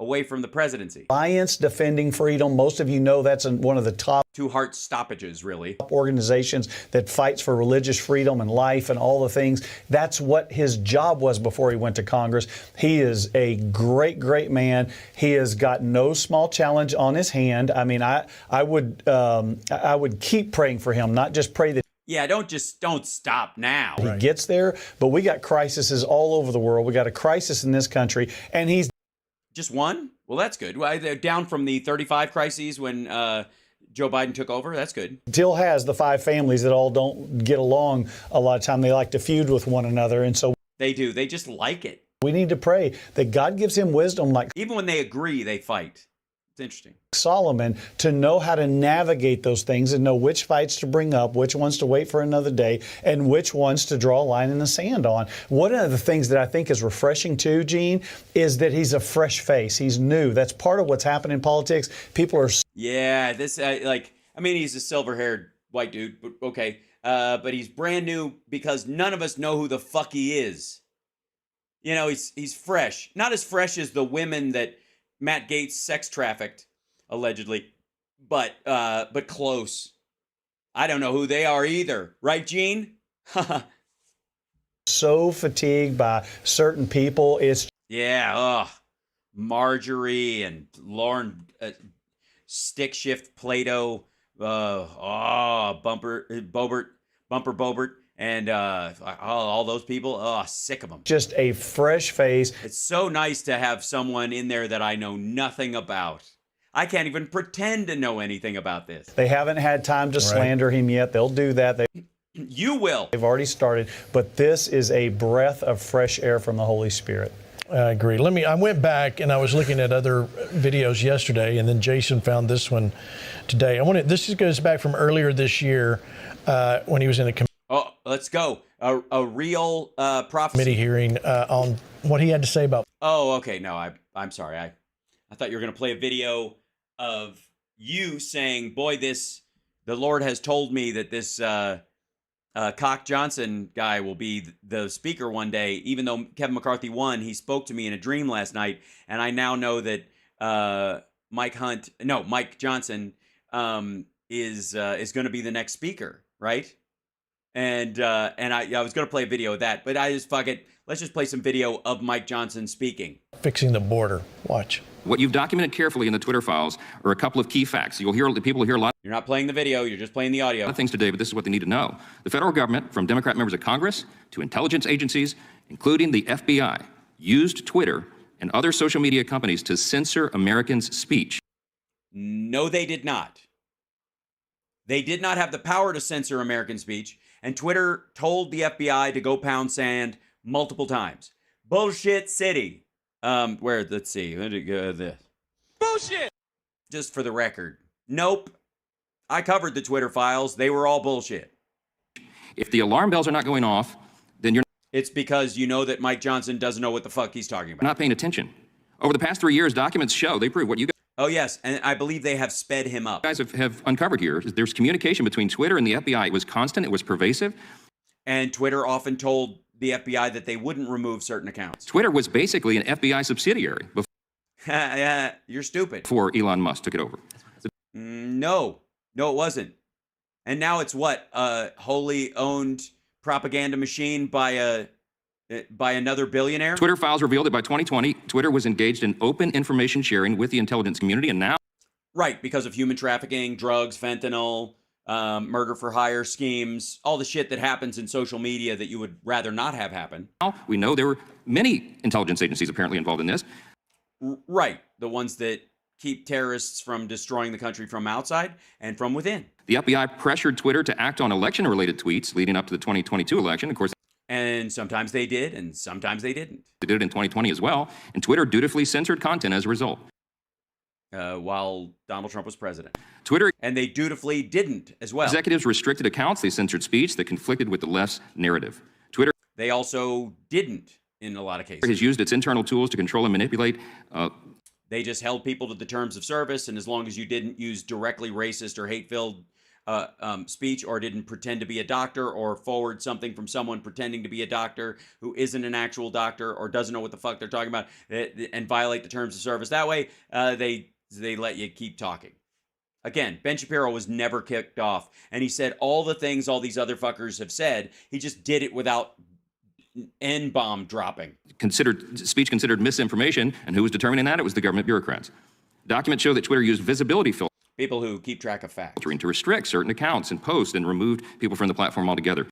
away from the presidency. Alliance Defending Freedom. Most of you know that's one of the top. Two heart stoppages, really. Organizations that fights for religious freedom and life and all the things. That's what his job was before he went to Congress. He is a great, great man. He has got no small challenge on his hand. I mean, I would keep praying for him, not just pray that. Yeah, don't stop now. He gets there, but we got crises all over the world. We got a crisis in this country, and he's just one? Well, that's good. Well, they're down from the 35 crises when Joe Biden took over. That's good. Still has the five families that all don't get along a lot of time. They like to feud with one another, and so they do. They just like it. We need to pray that God gives him wisdom. Like even when they agree, they fight. It's interesting. Solomon, to know how to navigate those things and know which fights to bring up, which ones to wait for another day, and which ones to draw a line in the sand on. One of the things that I think is refreshing too, Gene, is that he's a fresh face. He's new. That's part of what's happening in politics. People are. Yeah, this he's a silver-haired white dude, but okay. But he's brand new because none of us know who the fuck he is. He's fresh. Not as fresh as the women that Matt Gaetz sex trafficked, allegedly, but close. I don't know who they are either. Right, Gene? So fatigued by certain people. Marjorie and Lauren, stick shift Plato, Bumper Bobert. and all those people, sick of them. Just a fresh face. It's so nice to have someone in there that I know nothing about. I can't even pretend to know anything about this. They haven't had time to slander him yet. They'll do that. You will. They've already started, but this is a breath of fresh air from the Holy Spirit. I agree. I went back and I was looking at other videos yesterday, and then Jason found this one today. This goes back from earlier this year when he was in a let's go. A real prophecy committee hearing on what he had to say about. Oh, okay. No, I'm sorry. I thought you were going to play a video of you saying, "Boy, the Lord has told me that this Cock Johnson guy will be the speaker one day." Even though Kevin McCarthy won, he spoke to me in a dream last night, and I now know that Mike Johnson is going to be the next speaker, right? And I was going to play a video of that, but I just fuck it. Let's just play some video of Mike Johnson speaking. Fixing the border. Watch. What you've documented carefully in the Twitter files are a couple of key facts. People will hear a lot. You're not playing the video, you're just playing the audio. Of things today, but this is what they need to know. The federal government, from Democrat members of Congress to intelligence agencies, including the FBI, used Twitter and other social media companies to censor Americans' speech. No, they did not. They did not have the power to censor American speech, and Twitter told the FBI to go pound sand multiple times. Bullshit city. Let's see. This. Bullshit! Just for the record. Nope. I covered the Twitter files. They were all bullshit. If the alarm bells are not going off, then it's because you know that Mike Johnson doesn't know what the fuck he's talking about. Not paying attention. Over the past 3 years, documents show, they prove what you guys... Oh, yes, and I believe they have sped him up. Guys have uncovered here. There's communication between Twitter and the FBI. It was constant. It was pervasive. And Twitter often told the FBI that they wouldn't remove certain accounts. Twitter was basically an FBI subsidiary you're stupid. Before Elon Musk took it over. No, it wasn't. And now it's what? A wholly owned propaganda machine by another billionaire? Twitter files revealed that by 2020, Twitter was engaged in open information sharing with the intelligence community, and now... Right, because of human trafficking, drugs, fentanyl, murder for hire schemes, all the shit that happens in social media that you would rather not have happen. Now we know there were many intelligence agencies apparently involved in this. Right, the ones that keep terrorists from destroying the country from outside and from within. The FBI pressured Twitter to act on election-related tweets leading up to the 2022 election. Of course, and sometimes they did, and sometimes they didn't. They did it in 2020 as well, and Twitter dutifully censored content as a result. While Donald Trump was president. Twitter... And they dutifully didn't as well. Executives restricted accounts. They censored speech that conflicted with the left's narrative. Twitter... They also didn't in a lot of cases. ...has used its internal tools to control and manipulate... They just held people to the terms of service, and as long as you didn't use directly racist or hate-filled speech, or didn't pretend to be a doctor, or forward something from someone pretending to be a doctor who isn't an actual doctor or doesn't know what the fuck they're talking about, and violate the terms of service that way, they let you keep talking. Again, Ben Shapiro was never kicked off, and he said all the things all these other fuckers have said. He just did it without N-bomb dropping. Speech considered misinformation, and who was determining that? It was the government bureaucrats. Documents show that Twitter used visibility filters. People who keep track of facts. To restrict certain accounts and posts, and removed people from the platform altogether.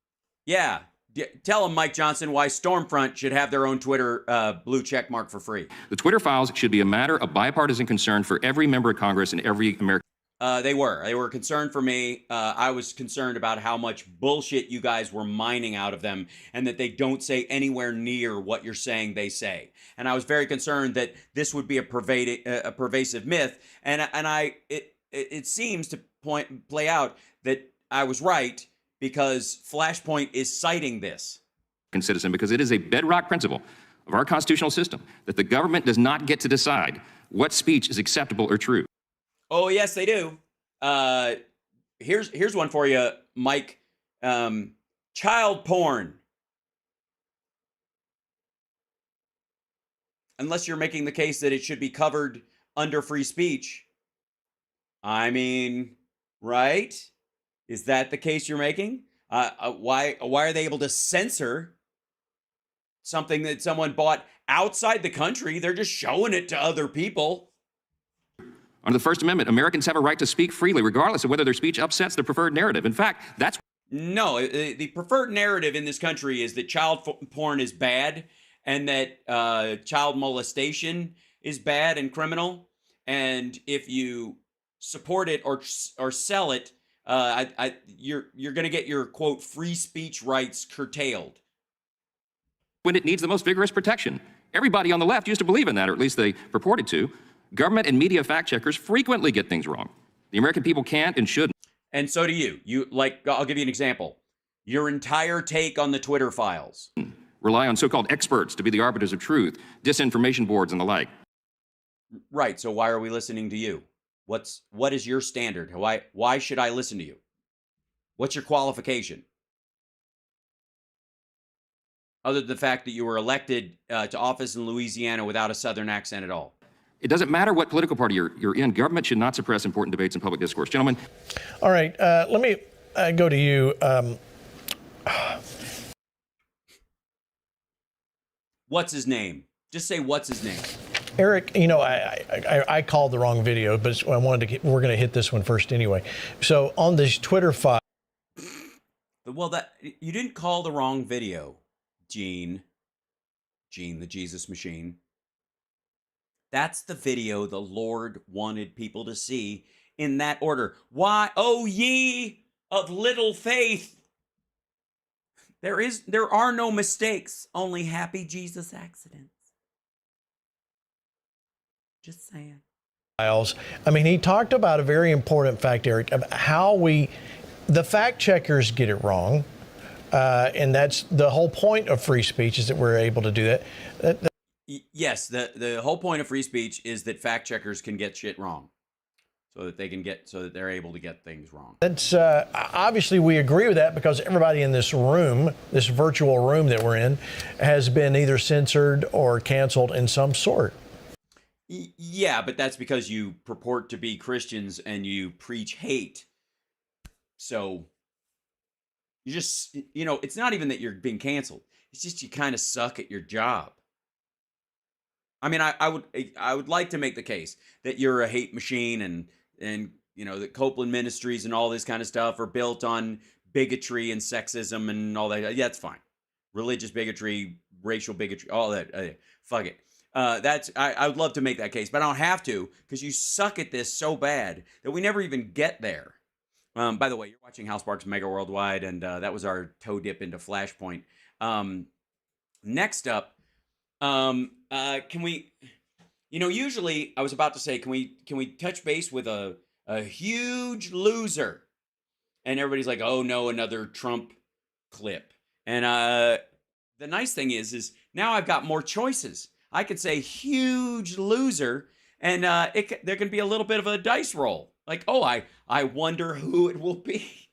Yeah. Tell them, Mike Johnson, why Stormfront should have their own Twitter blue check mark for free. The Twitter files should be a matter of bipartisan concern for every member of Congress and every American. They were concerned for me. I was concerned about how much bullshit you guys were mining out of them, and that they don't say anywhere near what you're saying they say. And I was very concerned that this would be a pervasive myth. And it seems to play out that I was right, because Flashpoint is citing this. Citizen, because it is a bedrock principle of our constitutional system that the government does not get to decide what speech is acceptable or true. Oh, yes, they do. Here's one for you, Mike. Child porn. Unless you're making the case that it should be covered under free speech. I mean, right? Is that the case you're making? Why are they able to censor something that someone bought outside the country? They're just showing it to other people. Under the First Amendment, Americans have a right to speak freely, regardless of whether their speech upsets their preferred narrative. In fact, that's... No, the preferred narrative in this country is that child porn is bad and that child molestation is bad and criminal. And if you support it or sell it, you're going to get your, quote, free speech rights curtailed. When it needs the most vigorous protection. Everybody on the left used to believe in that, or at least they purported to. Government and media fact checkers frequently get things wrong. The American people can't and shouldn't. And so do you. I'll give you an example. Your entire take on the Twitter files. Rely on so-called experts to be the arbiters of truth, disinformation boards and the like. Right. So why are we listening to you? What is your standard? Why should I listen to you? What's your qualification? Other than the fact that you were elected to office in Louisiana without a Southern accent at all. It doesn't matter what political party you're in. Government should not suppress important debates and public discourse. Gentlemen. All right. Let me go to you. What's his name? Just say what's his name. Eric, I called the wrong video, but we're going to hit this one first anyway. So on this Twitter file. Well, you didn't call the wrong video, Gene, the Jesus machine. That's the video the Lord wanted people to see in that order. Why, O ye of little faith? There are no mistakes, only happy Jesus accidents. Just saying. I mean, he talked about a very important fact, Eric, of how the fact checkers get it wrong. And that's the whole point of free speech, is that we're able to do that. Yes, the whole point of free speech is that fact checkers can get shit wrong, so that they're able to get things wrong. That's obviously we agree with that, because everybody in this room, this virtual room that we're in, has been either censored or canceled in some sort. Yeah, but that's because you purport to be Christians and you preach hate. So you just, it's not even that you're being canceled. It's just you kind of suck at your job. I mean, I would like to make the case that you're a hate machine and that Copeland Ministries and all this kind of stuff are built on bigotry and sexism and all that. Yeah, that's fine. Religious bigotry, racial bigotry, all that. Fuck it. I would love to make that case, but I don't have to, because you suck at this so bad that we never even get there. By the way, you're watching House Sparks Megaworldwide, and that was our toe dip into Flashpoint. Next up, can we, usually I was about to say, can we touch base with a huge loser? And everybody's like, oh no, another Trump clip. And the nice thing is now I've got more choices. I could say huge loser, and there can be a little bit of a dice roll. Like, oh, I wonder who it will be.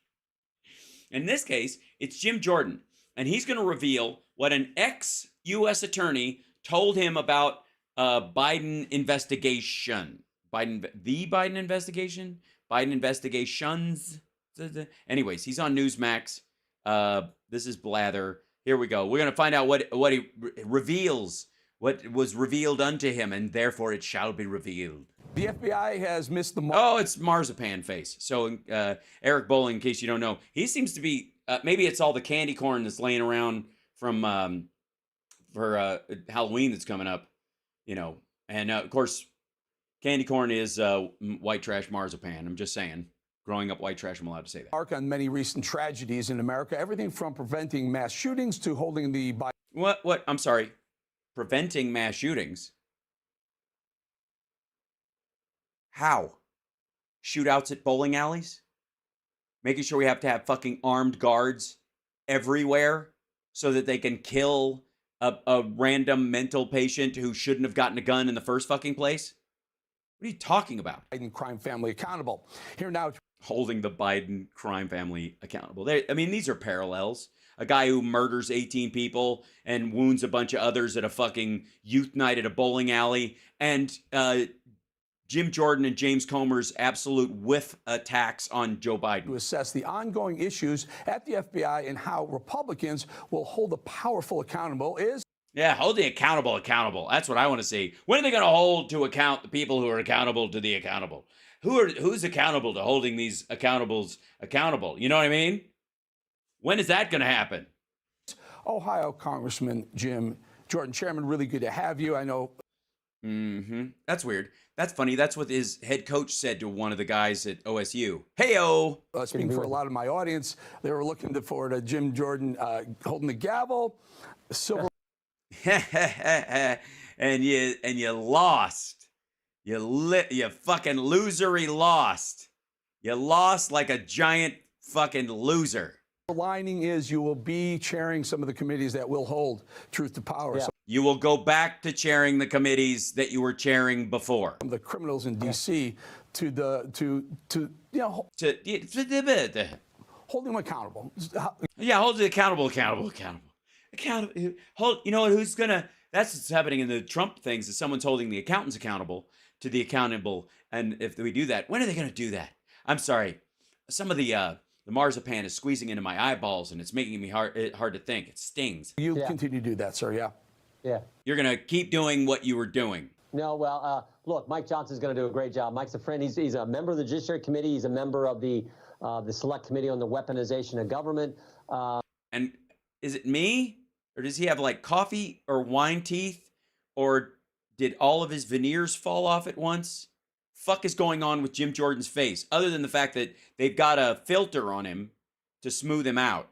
In this case, it's Jim Jordan, and he's going to reveal what an ex-U.S. attorney told him about Biden investigation. The Biden investigation? Biden investigations? Anyways, he's on Newsmax. This is Blather. Here we go. We're going to find out what he reveals, what was revealed unto him, and therefore it shall be revealed. The FBI has missed the mark. Oh, it's Marzipan Face. So Eric Bolling, in case you don't know, he seems to be, maybe it's all the candy corn that's laying around from for Halloween that's coming up, and of course, candy corn is white trash marzipan. I'm just saying. Growing up white trash, I'm allowed to say that. Mark on many recent tragedies in America, everything from preventing mass shootings to holding the... What? I'm sorry. Preventing mass shootings? How? Shootouts at bowling alleys? Making sure we have to have fucking armed guards everywhere so that they can kill a random mental patient who shouldn't have gotten a gun in the first fucking place? What are you talking about? Biden crime family accountable. Here now... Holding the Biden crime family accountable. These are parallels. A guy who murders 18 people and wounds a bunch of others at a fucking youth night at a bowling alley. And Jim Jordan and James Comer's absolute whiff attacks on Joe Biden. To assess the ongoing issues at the FBI and how Republicans will hold the powerful accountable is... Yeah, hold the accountable. That's what I want to see. When are they going to hold to account the people who are accountable to the accountable? Who's accountable to holding these accountables accountable? You know what I mean? When is that going to happen? Ohio Congressman Jim Jordan. Chairman, really good to have you. I know. That's weird. That's funny. That's what his head coach said to one of the guys at OSU. Hey-o. Speaking for a lot of my audience, they were looking forward to Jim Jordan holding the gavel. Silver. and you lost. You fucking losery lost. You lost like a giant fucking loser. The lining is you will be chairing some of the committees that will hold Truth to Power. Yeah. You will go back to chairing the committees that you were chairing before. The criminals in D.C. holding them accountable. Yeah, hold it accountable. You know what? Who's gonna? That's what's happening in the Trump things. Is someone's holding the accountants accountable to the accountable? And if we do that, when are they gonna do that? I'm sorry. Some of the marzipan is squeezing into my eyeballs, and it's making me hard to think. It stings. You continue to do that, sir. Yeah. Yeah. You're going to keep doing what you were doing. No, well, look, Mike Johnson's going to do a great job. Mike's a friend. He's a member of the Judiciary Committee. He's a member of the Select Committee on the Weaponization of Government. And is it me? Or does he have like coffee or wine teeth? Or did all of his veneers fall off at once? Fuck is going on with Jim Jordan's face, other than the fact that they've got a filter on him to smooth him out.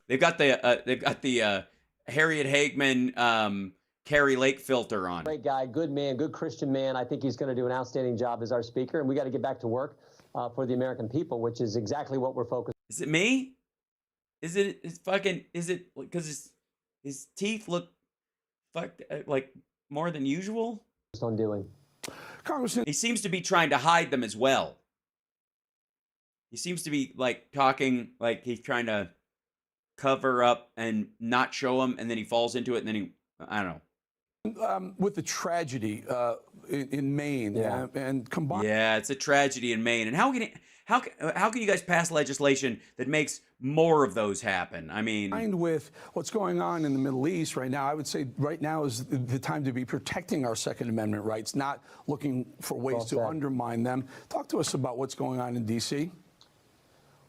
They've got the Harriet Hagman, Carrie Lake filter on. Great guy, good man, good Christian man. I think he's going to do an outstanding job as our speaker, and we got to get back to work for the American people, which is exactly what we're focused on. Is it me? Is it because his teeth look like more than usual? On doing. Congressman, he seems to be trying to hide them as well. He seems to be like talking like he's trying to cover up and not show them, and then he falls into it, and then I don't know. With the tragedy in Maine and combined. Yeah, it's a tragedy in Maine. And how can you guys pass legislation that makes more of those happen? I mean, with what's going on in the Middle East right now, I would say right now is the time to be protecting our Second Amendment rights, not looking for ways to undermine them. Talk to us about what's going on in D.C.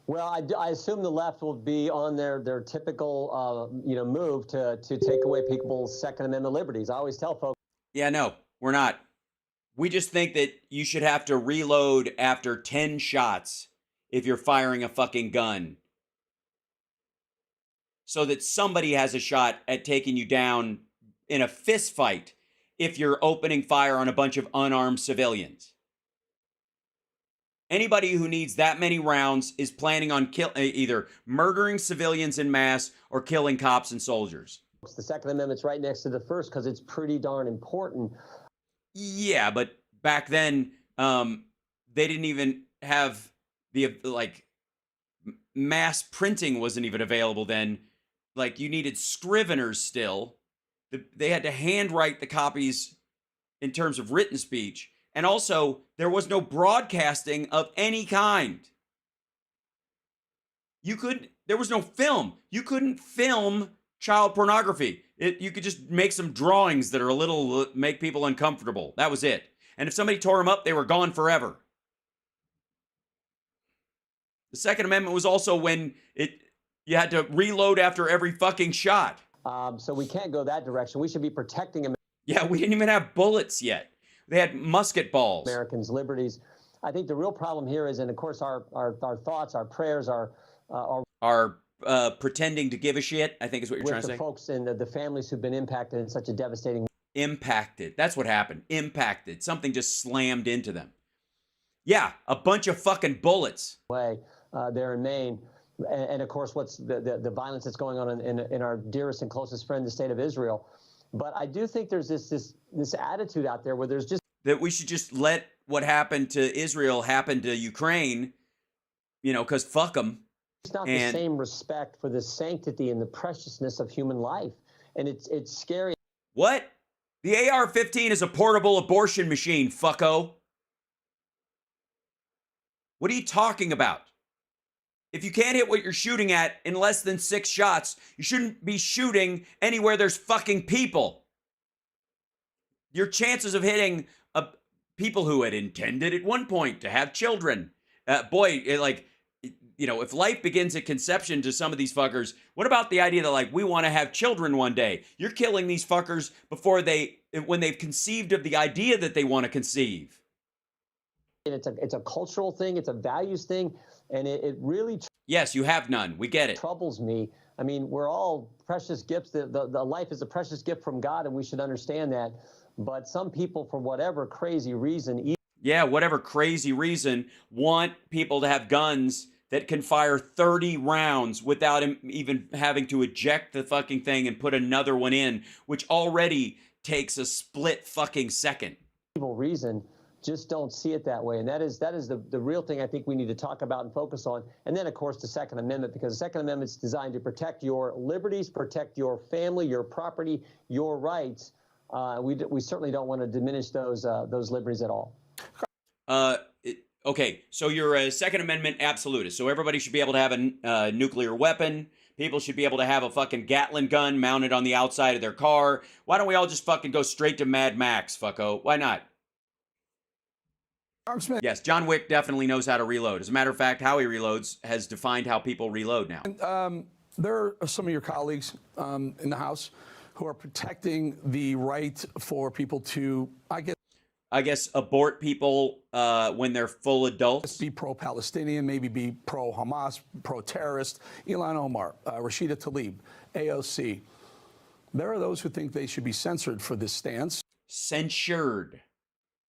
Well, I assume the left will be on their typical, move to take away people's Second Amendment liberties. I always tell folks. Yeah, no, we're not. We just think that you should have to reload after 10 shots if you're firing a fucking gun, so that somebody has a shot at taking you down in a fist fight if you're opening fire on a bunch of unarmed civilians. Anybody who needs that many rounds is planning on either murdering civilians in mass or killing cops and soldiers. The Second Amendment's right next to the First because it's pretty darn important. Yeah, but back then, they didn't even have the, mass printing wasn't even available then. Like, you needed scriveners still. They had to handwrite the copies in terms of written speech. And also, there was no broadcasting of any kind. There was no film. You couldn't film child pornography. You could just make some drawings that are make people uncomfortable. That was it. And if somebody tore them up, they were gone forever. The Second Amendment was also when you had to reload after every fucking shot. So we can't go that direction. We should be protecting them. Yeah, we didn't even have bullets yet. They had musket balls. Americans' liberties. I think the real problem here is, and of course our thoughts, our prayers are pretending to give a shit, I think is what you're trying to say. With the folks and the families who've been impacted in such a devastating way. Impacted. That's what happened. Impacted. Something just slammed into them. Yeah, a bunch of fucking bullets. Way there in Maine. And of course, what's the violence that's going on in our dearest and closest friend, the state of Israel. But I do think there's this attitude out there where there's just that we should just let what happened to Israel happen to Ukraine, because fuck them. It's not the same respect for the sanctity and the preciousness of human life, and it's scary. What? The AR-15 is a portable abortion machine, fucko. What are you talking about? If you can't hit what you're shooting at in less than 6 shots, you shouldn't be shooting anywhere there's fucking people. Your chances of hitting people who had intended at one point to have children, if life begins at conception to some of these fuckers, what about the idea that, like, we want to have children one day? You're killing these fuckers when they've conceived of the idea that they want to conceive. And it's a cultural thing. It's a values thing. And it really... Yes, you have none. We get it. ...troubles me. I mean, we're all precious gifts. The life is a precious gift from God, and we should understand that. But some people, for whatever crazy reason... Yeah, whatever crazy reason, want people to have guns that can fire 30 rounds without him even having to eject the fucking thing and put another one in, which already takes a split fucking second. Evil reason, just don't see it that way. And that is the real thing I think we need to talk about and focus on. And then, of course, the Second Amendment, because the Second Amendment is designed to protect your liberties, protect your family, your property, your rights. We certainly don't want to diminish those liberties at all. Okay, so you're a Second Amendment absolutist. So everybody should be able to have a nuclear weapon. People should be able to have a fucking Gatling gun mounted on the outside of their car. Why don't we all just fucking go straight to Mad Max, fucko? Why not? Yes, John Wick definitely knows how to reload. As a matter of fact, how he reloads has defined how people reload now. And, there are some of your colleagues in the House who are protecting the right for people to, I guess, abort people when they're full adults. Be pro-Palestinian, maybe be pro-Hamas, pro-terrorist. Ilhan Omar, Rashida Tlaib, AOC. There are those who think they should be censored for this stance. Censured,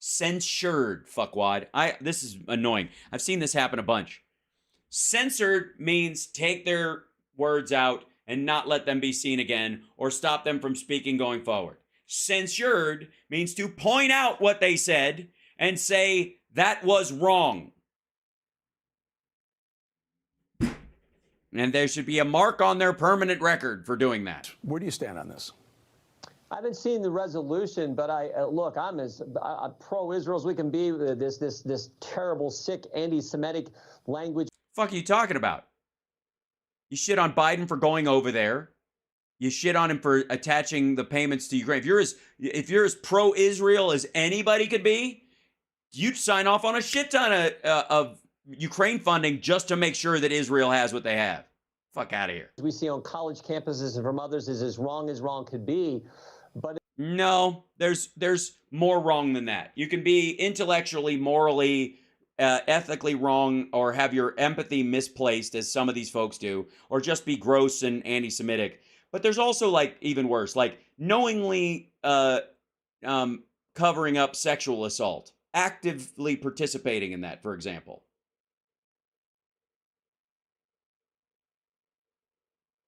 fuckwad. This is annoying. I've seen this happen a bunch. Censored means take their words out and not let them be seen again, or stop them from speaking going forward. Censured means to point out what they said and say that was wrong. And there should be a mark on their permanent record for doing that. Where do you stand on this? I haven't seen the resolution, but look, I'm as pro-Israel as we can be. This terrible, sick, anti-Semitic language. Fuck are you talking about? You shit on Biden for going over there. You shit on him for attaching the payments to Ukraine. If you're as pro-Israel as anybody could be, you'd sign off on a shit ton of Ukraine funding just to make sure that Israel has what they have. Fuck out of here. We see on college campuses and from others is as wrong could be. But no, there's more wrong than that. You can be intellectually, morally, ethically wrong, or have your empathy misplaced, as some of these folks do, or just be gross and anti-Semitic. But there's also, like, even worse, like knowingly covering up sexual assault, actively participating in that, for example.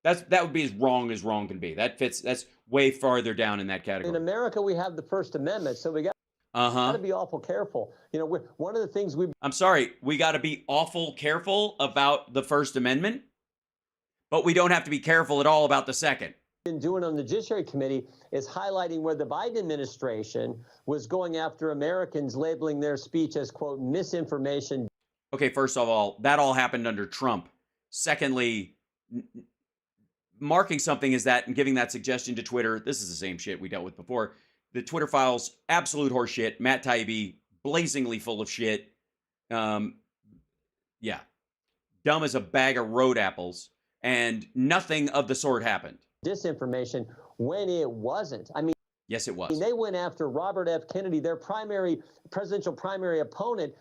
That would be as wrong can be. That's way farther down in that category. In America, we have the First Amendment, so we got to be awful careful. One of the things I'm sorry, we got to be awful careful about the First Amendment, but we don't have to be careful at all about the Second. Been doing on the Judiciary Committee is highlighting where the Biden administration was going after Americans, labeling their speech as, quote, misinformation. Okay, first of all, that all happened under Trump. Secondly, marking something as that and giving that suggestion to Twitter, this is the same shit we dealt with before. The Twitter files, absolute horseshit. Matt Taibbi, blazingly full of shit. Yeah. Dumb as a bag of road apples. And nothing of the sort happened. Disinformation when it wasn't. I mean, yes, it was. They went after Robert F. Kennedy, their presidential primary opponent,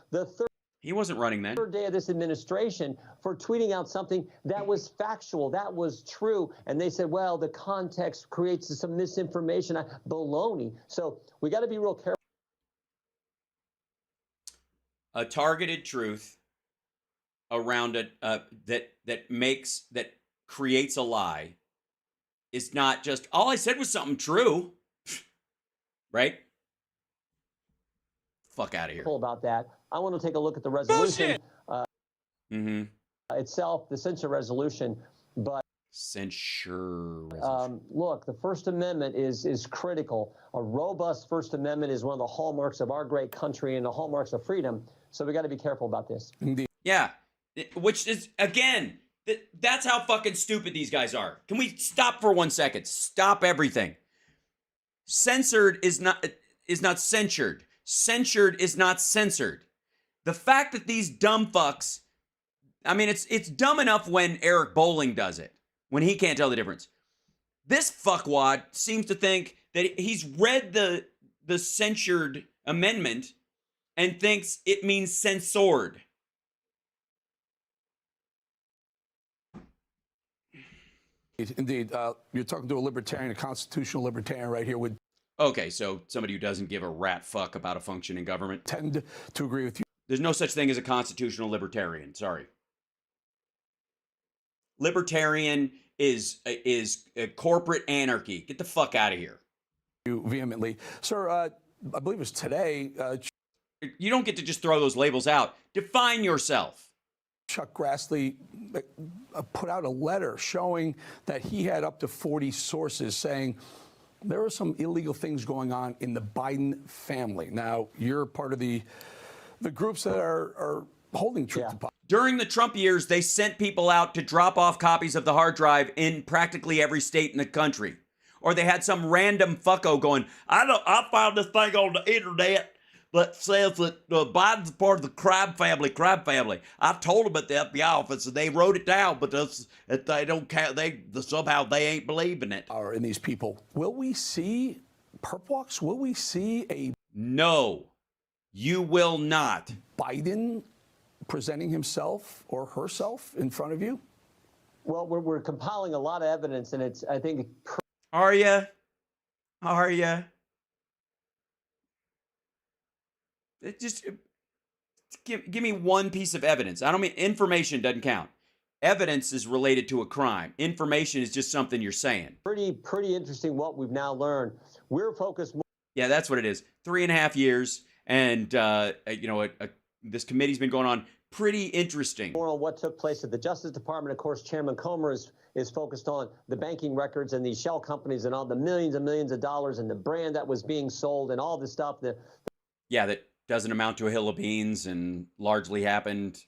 he wasn't running then. Third day of this administration, for tweeting out something that was factual, that was true. And they said, well, the context creates some misinformation. Baloney. So we got to be real careful. A targeted truth around it that creates a lie is not just, all I said was something true. Right? Fuck out of here. About that. I want to take a look at the resolution Bullshit. Itself, the censure resolution. But censure resolution. Look, the First Amendment is critical. A robust First Amendment is one of the hallmarks of our great country and the hallmarks of freedom. So we got to be careful about this. Indeed. Yeah, which is, again, that's how fucking stupid these guys are. Can we stop for 1 second? Stop everything. Censored is not censured. Censured is not censored. The fact that these dumb fucks I mean, it's dumb enough when Eric Bolling does it, when he can't tell the difference. This fuckwad seems to think that he's read the censured amendment and thinks it means censored. Indeed. You're talking to a libertarian, a constitutional libertarian right here with... Okay, so somebody who doesn't give a rat fuck about a functioning government. Tend to agree with you. There's no such thing as a constitutional libertarian. Sorry. Libertarian is a corporate anarchy. Get the fuck out of here. You vehemently. Sir, I believe it was today. You don't get to just throw those labels out. Define yourself. Chuck Grassley put out a letter showing that he had up to 40 sources saying there are some illegal things going on in the Biden family. Now, you're part of the groups that are holding truth to power. During the Trump years, they sent people out to drop off copies of the hard drive in practically every state in the country. Or they had some random fucko going, I found this thing on the internet that says that Biden's part of the crime family. I told them at the FBI office and they wrote it down, but they don't count. Somehow they ain't believing it. Are in these people. Will we see perp walks? Will we see a... No, you will not. Biden presenting himself or herself in front of you? Well, we're compiling a lot of evidence, and it's, I think... Are ya? Are ya? Just give me one piece of evidence. I don't mean information doesn't count. Evidence is related to a crime. Information is just something you're saying. Pretty interesting what we've now learned. We're focused more... Yeah, that's what it is. 3.5 years, and this committee's been going on. Pretty interesting. More on what took place at the Justice Department. Of course, Chairman Comer is focused on the banking records and these shell companies and all the millions and millions of dollars and the brand that was being sold and all this stuff. Yeah, that doesn't amount to a hill of beans and largely happened.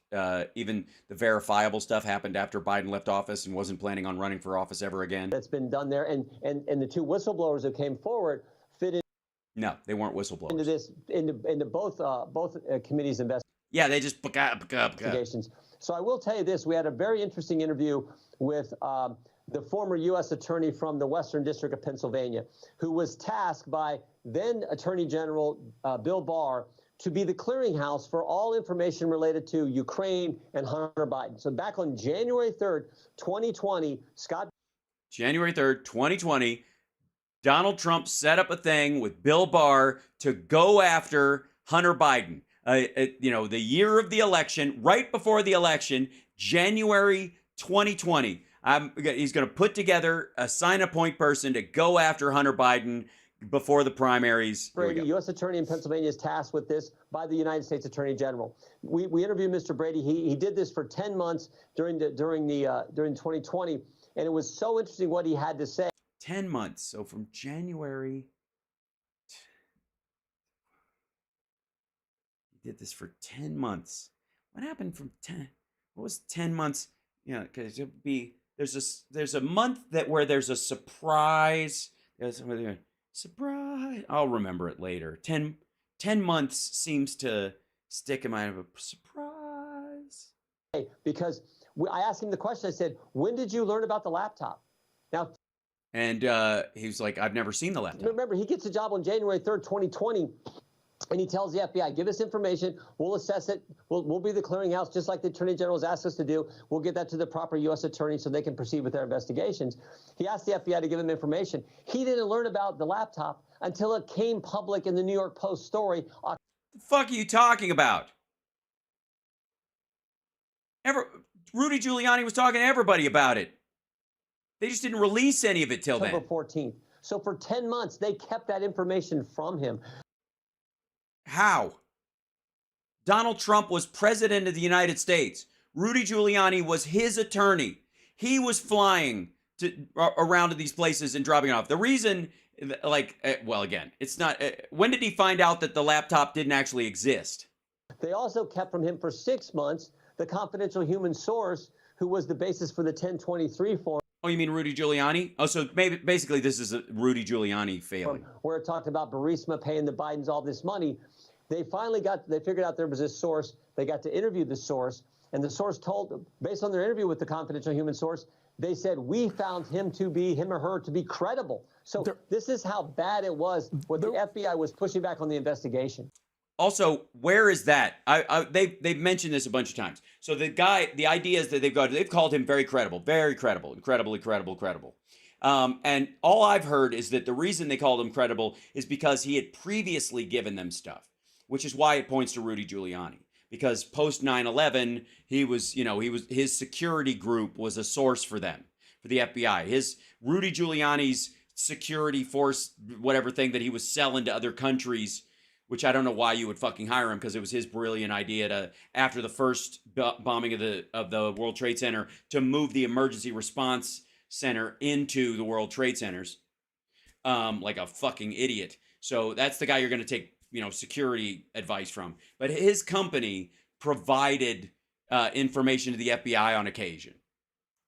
Even the verifiable stuff happened after Biden left office and wasn't planning on running for office ever again. That's been done there. And the two whistleblowers who came forward fit in. No, they weren't whistleblowers. Into this, into both committees' investigation. Yeah, they just investigations. So I will tell you this: we had a very interesting interview with the former U.S. attorney from the Western District of Pennsylvania, who was tasked by then Attorney General Bill Barr to be the clearinghouse for all information related to Ukraine and Hunter Biden. So back on January 3rd, 2020, January 3rd, 2020, Donald Trump set up a thing with Bill Barr to go after Hunter Biden. The year of the election, right before the election, January 2020. He's going to put together a sign-a-point person to go after Hunter Biden before the primaries. Brady, U.S. Attorney in Pennsylvania, is tasked with this by the United States Attorney General. We interviewed Mr. Brady. He did this for 10 months during 2020, and it was so interesting what he had to say. 10 months. So from January. He did this for 10 months. What happened from 10? What was 10 months? Yeah, because it would be there's a month where there's a surprise. Surprise. I'll remember it later. 10 months seems to stick in my mind. Surprise. Because I asked him the question. I said, "When did you learn about the laptop?" Now. And he was like, "I've never seen the laptop." Remember, he gets a job on January 3rd, 2020. And he tells the FBI, give us information, we'll assess it, we'll be the clearinghouse, just like the Attorney General has asked us to do. We'll get that to the proper U.S. attorney so they can proceed with their investigations. He asked the FBI to give him information. He didn't learn about the laptop until it came public in the New York Post story. The fuck are you talking about? Rudy Giuliani was talking to everybody about it. They just didn't release any of it till then. October 14th. So for 10 months, they kept that information from him. How? Donald Trump was president of the United States. Rudy Giuliani was his attorney. He was flying around to these places and dropping it off. The reason, again, it's not. When did he find out that the laptop didn't actually exist? They also kept from him for 6 months the confidential human source who was the basis for the 1023 form. Oh, you mean Rudy Giuliani? Oh, so basically this is a Rudy Giuliani failing. Where it talked about Burisma paying the Bidens all this money. They finally figured out there was this source. They got to interview the source. And the source told them, based on their interview with the confidential human source, they said, we found him or her to be credible. So this is how bad it was when the FBI was pushing back on the investigation. Also, where is that? They've mentioned this a bunch of times. So the idea is that they've called him very credible, incredibly credible. And all I've heard is that the reason they called him credible is because he had previously given them stuff, which is why it points to Rudy Giuliani. Because post 9/11, his security group was a source for them, for the FBI. Rudy Giuliani's security force, whatever thing that he was selling to other countries, which I don't know why you would fucking hire him, because it was his brilliant idea to, after the first bombing of the World Trade Center, to move the emergency response center into the World Trade Centers, like a fucking idiot. So that's the guy you're going to take, security advice from. But his company provided information to the FBI on occasion.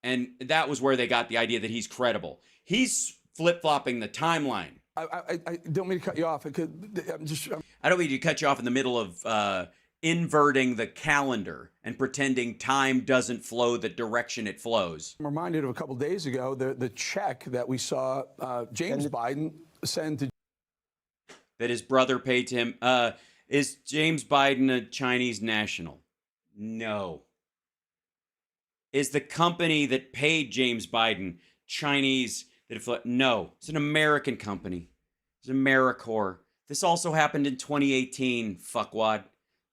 And that was where they got the idea that he's credible. He's flip-flopping the timeline. I don't mean to cut you off. I don't mean to cut you off in the middle of inverting the calendar and pretending time doesn't flow the direction it flows. I'm reminded of a couple days ago, the check that we saw James Biden send to... That his brother paid to him. Is James Biden a Chinese national? No. Is the company that paid James Biden Chinese? No. It's an American company. It's AmeriCorps. This also happened in 2018, fuckwad.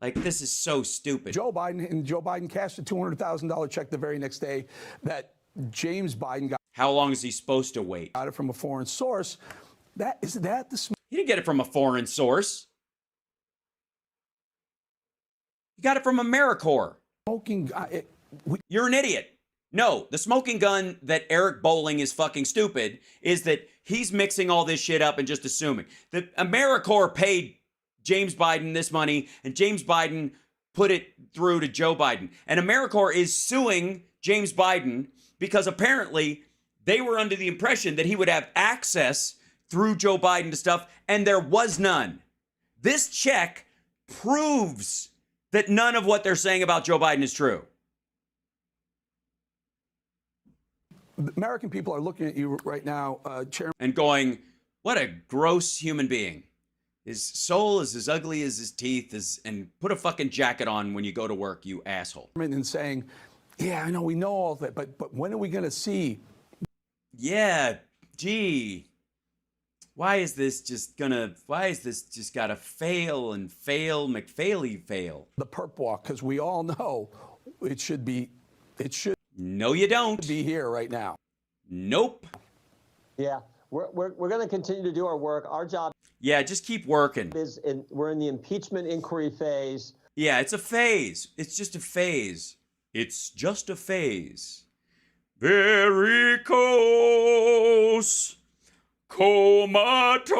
Like, this is so stupid. Joe Biden cashed a $200,000 check the very next day that James Biden got. How long is he supposed to wait? Got it from a foreign source. He didn't get it from a foreign source. He got it from AmeriCorps. You're an idiot. No, the smoking gun that Eric Bolling is fucking stupid is that he's mixing all this shit up and just assuming that AmeriCorps paid James Biden this money and James Biden put it through to Joe Biden. And AmeriCorps is suing James Biden because apparently they were under the impression that he would have access through Joe Biden to stuff, and there was none. This check proves that none of what they're saying about Joe Biden is true. The American people are looking at you right now, Chairman. And going, what a gross human being. His soul is as ugly as his teeth, and put a fucking jacket on when you go to work, you asshole. And saying, yeah, I know, we know all that, but when are we going to see? Yeah, gee. Why is this just gotta fail and fail, McFailey fail? The perp walk, because we all know it should. No, you don't. Be here right now. Nope. Yeah, we're going to continue to do our work. Our job. Yeah, just keep working. We're in the impeachment inquiry phase. Yeah, it's a phase. It's just a phase. It's just a phase. Very close. Comatose,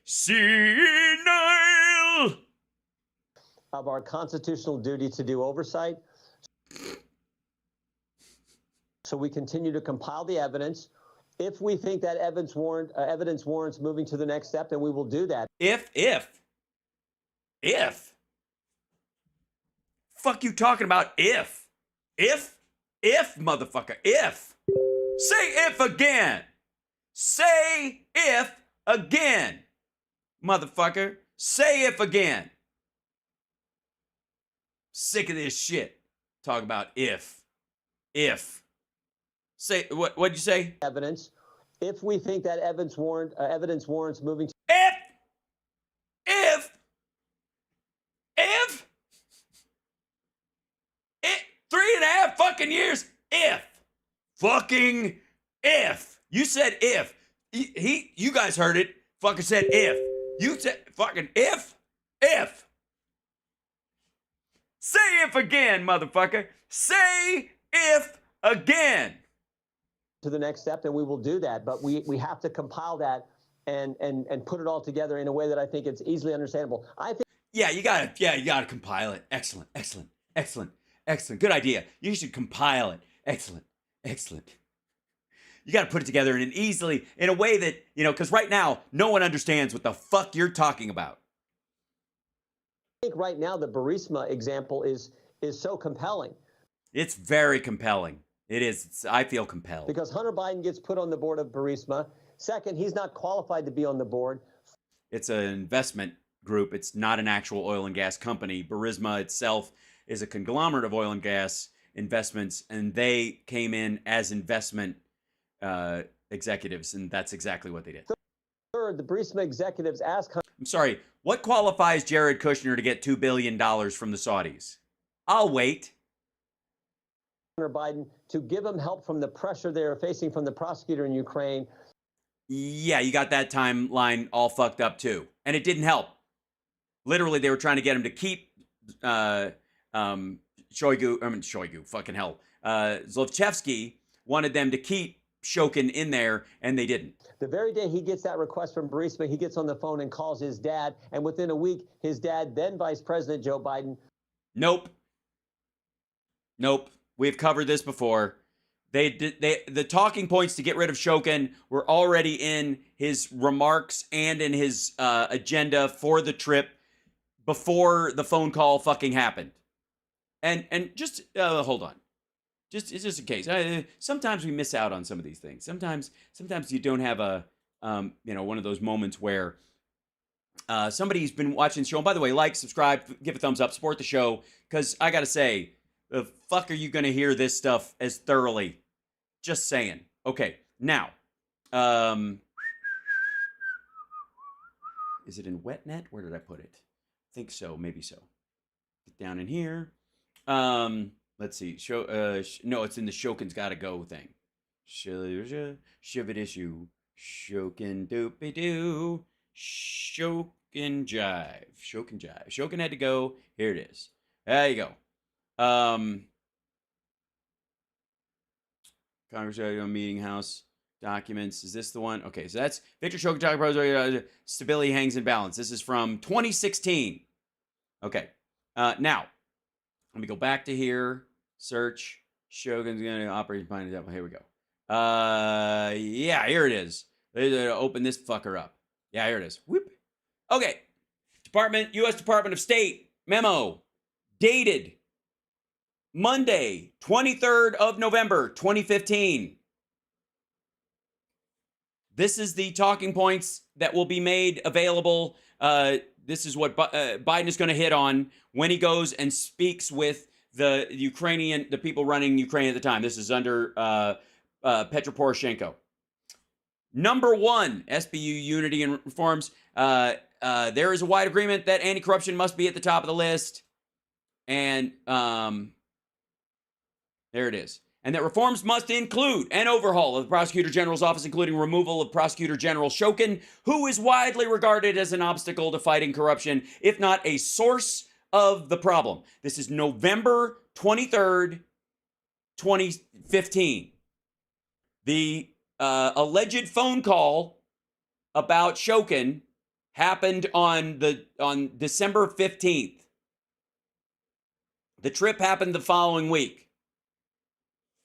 senile. Of our constitutional duty to do oversight. So we continue to compile the evidence. If we think that evidence warrants moving to the next step, then we will do that. If. Fuck you talking about if? If, motherfucker, if. Say if again. Say if again, motherfucker. Say if again. Sick of this shit. Talk about if. Say, what'd you say? Evidence. If we think that evidence warrants moving to... If 3.5 fucking years. If. You said if. You guys heard it. Fucking said if. You said fucking if. Say if again, motherfucker. Say if again. To the next step, then we will do that. But we have to compile that and put it all together in a way that I think it's easily understandable. I think. Yeah, you gotta compile it. Excellent. Good idea. You should compile it. Excellent. You got to put it together in a way that, because right now, no one understands what the fuck you're talking about. I think right now the Burisma example is is so compelling. It's very compelling. It is. I feel compelled. Because Hunter Biden gets put on the board of Burisma. Second, he's not qualified to be on the board. It's an investment group. It's not an actual oil and gas company. Burisma itself is a conglomerate of oil and gas investments, and they came in as investment executives, and that's exactly what they did. Third, the Burisma executives asked Hunter. I'm sorry, what qualifies Jared Kushner to get $2 billion from the Saudis? I'll wait. Hunter Biden to give him help from the pressure they are facing from the prosecutor in Ukraine. Yeah, you got that timeline all fucked up too. And it didn't help. Literally, they were trying to get him to keep Zlochevsky wanted them to keep Shokin in there, and they didn't. The very day he gets that request from Burisma, he gets on the phone and calls his dad. And within a week, his dad, then Vice President Joe Biden. Nope. We've covered this before. The talking points to get rid of Shokin were already in his remarks and in his agenda for the trip before the phone call fucking happened. And just hold on. It's just in case. Sometimes we miss out on some of these things. Sometimes you don't have a one of those moments where somebody's been watching the show. And by the way, like, subscribe, give a thumbs up, support the show, because I gotta say, the fuck are you gonna hear this stuff as thoroughly? Just saying. Okay, now, is it in WetNet? Where did I put it? I think so, maybe so. Get down in here. Let's see. No, it's in the Shokin's Gotta Go thing. Shiv it issue. Shokin doopy doo. Shokin jive. Shokin had to go. Here it is. There you go. Congress Meeting House documents. Is this the one? Okay, so that's Victor Shokin. Stability hangs in balance. This is from 2016. Okay. Now, let me go back to here. Search. Shogun's going to operate behind the devil. Here we go. Yeah, here it is. Open this fucker up. Yeah, here it is. Whoop. Okay. U.S. Department of State memo dated Monday, 23rd of November, 2015. This is the talking points that will be made available. This is what Biden is going to hit on when he goes and speaks with the people running Ukraine at the time. This is under Petro Poroshenko. Number one, SBU unity and reforms. There is a wide agreement that anti-corruption must be at the top of the list. And there it is. And that reforms must include an overhaul of the Prosecutor General's office, including removal of Prosecutor General Shokin, who is widely regarded as an obstacle to fighting corruption, if not a source of the problem. This is November 23rd, 2015. The alleged phone call about Shokin happened on December 15th. The trip happened the following week.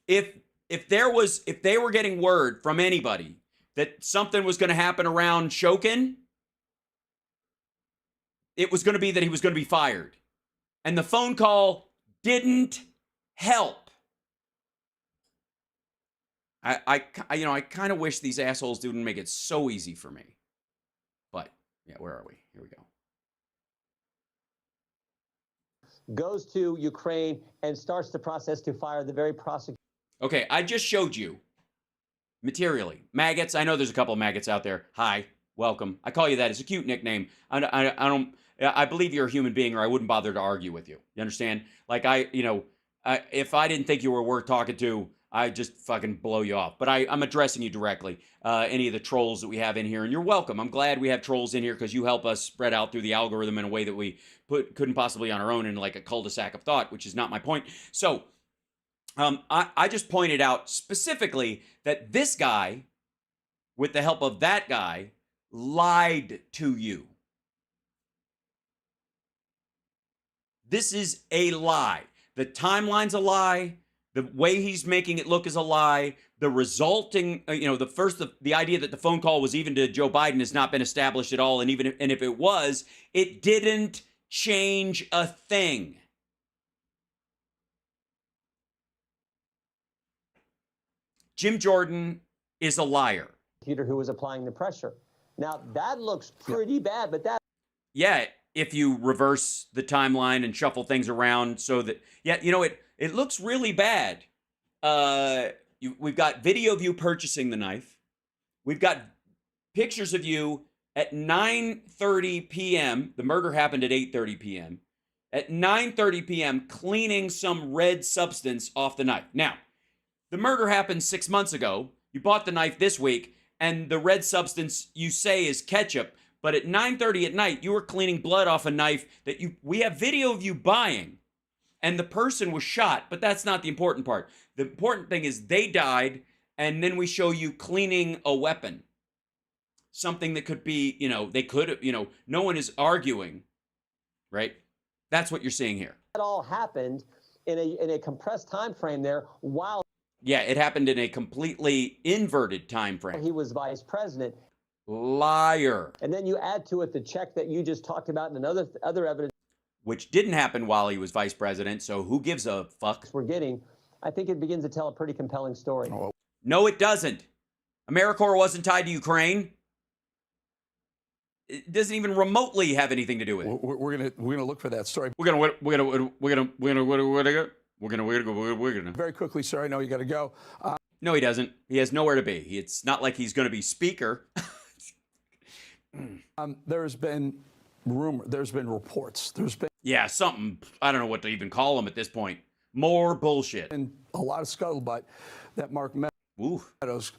If they were getting word from anybody that something was going to happen around Shokin, it was going to be that he was going to be fired. And the phone call didn't help. I kind of wish these assholes didn't make it so easy for me. But yeah, where are we? Here we go. Goes to Ukraine and starts the process to fire the very prosecutor. Okay, I just showed you materially. Maggots, I know there's a couple of maggots out there. Hi, welcome. I call you that. It's a cute nickname. I believe you're a human being, or I wouldn't bother to argue with you. You understand? Like, if I didn't think you were worth talking to, I'd just fucking blow you off. But I'm addressing you directly. Any of the trolls that we have in here, and you're welcome. I'm glad we have trolls in here because you help us spread out through the algorithm in a way that we couldn't possibly on our own in like a cul-de-sac of thought, which is not my point. So, I just pointed out specifically that this guy, with the help of that guy, lied to you. This is a lie. The timeline's a lie. The way he's making it look is a lie. The resulting, the idea that the phone call was even to Joe Biden has not been established at all. And if it was, it didn't change a thing. Jim Jordan is a liar. Who was applying the pressure. Now, that looks pretty bad, but that... Yeah, if you reverse the timeline and shuffle things around so that... Yeah, you know, it looks really bad. We've got video of you purchasing the knife. We've got pictures of you at 9:30 p.m. The murder happened at 8:30 p.m. At 9:30 p.m., cleaning some red substance off the knife. Now, the murder happened 6 months ago. You bought the knife this week, and the red substance you say is ketchup. But at 9:30 at night, you were cleaning blood off a knife that we have video of you buying, and the person was shot. But that's not the important part. The important thing is they died, and then we show you cleaning a weapon. Something that could be, they could have, no one is arguing, right? That's what you're seeing here. That all happened in a compressed time frame there while... Yeah, it happened in a completely inverted time frame. He was vice president. Liar. And then you add to it the check that you just talked about and other evidence. Which didn't happen while he was vice president, so who gives a fuck? We're getting, I think it begins to tell a pretty compelling story. No, it doesn't. AmeriCorps wasn't tied to Ukraine. It doesn't even remotely have anything to do with it. We're gonna look for that story. We're gonna. Very quickly, sir. I know you got to go. No, he doesn't. He has nowhere to be. It's not like he's going to be speaker. There's been rumor. There's been reports. There's been something. I don't know what to even call him at this point. More bullshit. And a lot of scuttlebutt that Mark Meadows,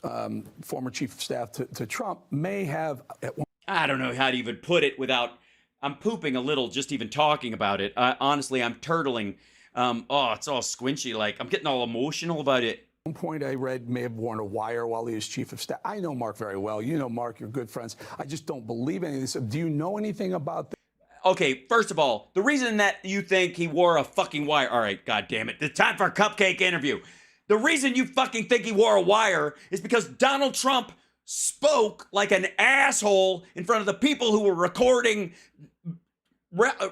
former chief of staff to Trump, may have at one. I don't know how to even put it without. I'm pooping a little just even talking about it. Honestly, I'm turtling. It's all squinchy. Like, I'm getting all emotional about it. At one point I read may have worn a wire while he was chief of staff. I know Mark very well. You know Mark, you're good friends. I just don't believe any of this. Do you know anything about this? Okay, first of all, the reason that you think he wore a fucking wire... All right, God damn it. It's time for a cupcake interview. The reason you fucking think he wore a wire is because Donald Trump spoke like an asshole in front of the people who were recording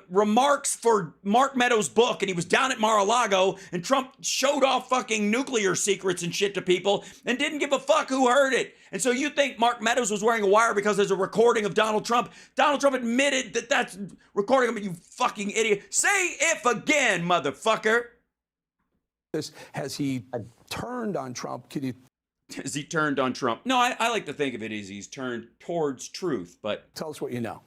remarks for Mark Meadows' book, and he was down at Mar-a-Lago, and Trump showed off fucking nuclear secrets and shit to people and didn't give a fuck who heard it. And so you think Mark Meadows was wearing a wire because there's a recording of Donald Trump. Donald Trump admitted that that's recording him, you fucking idiot. Say if again, motherfucker. Has he turned on Trump? Has he turned on Trump? No, I like to think of it as he's turned towards truth, but... Tell us what you know.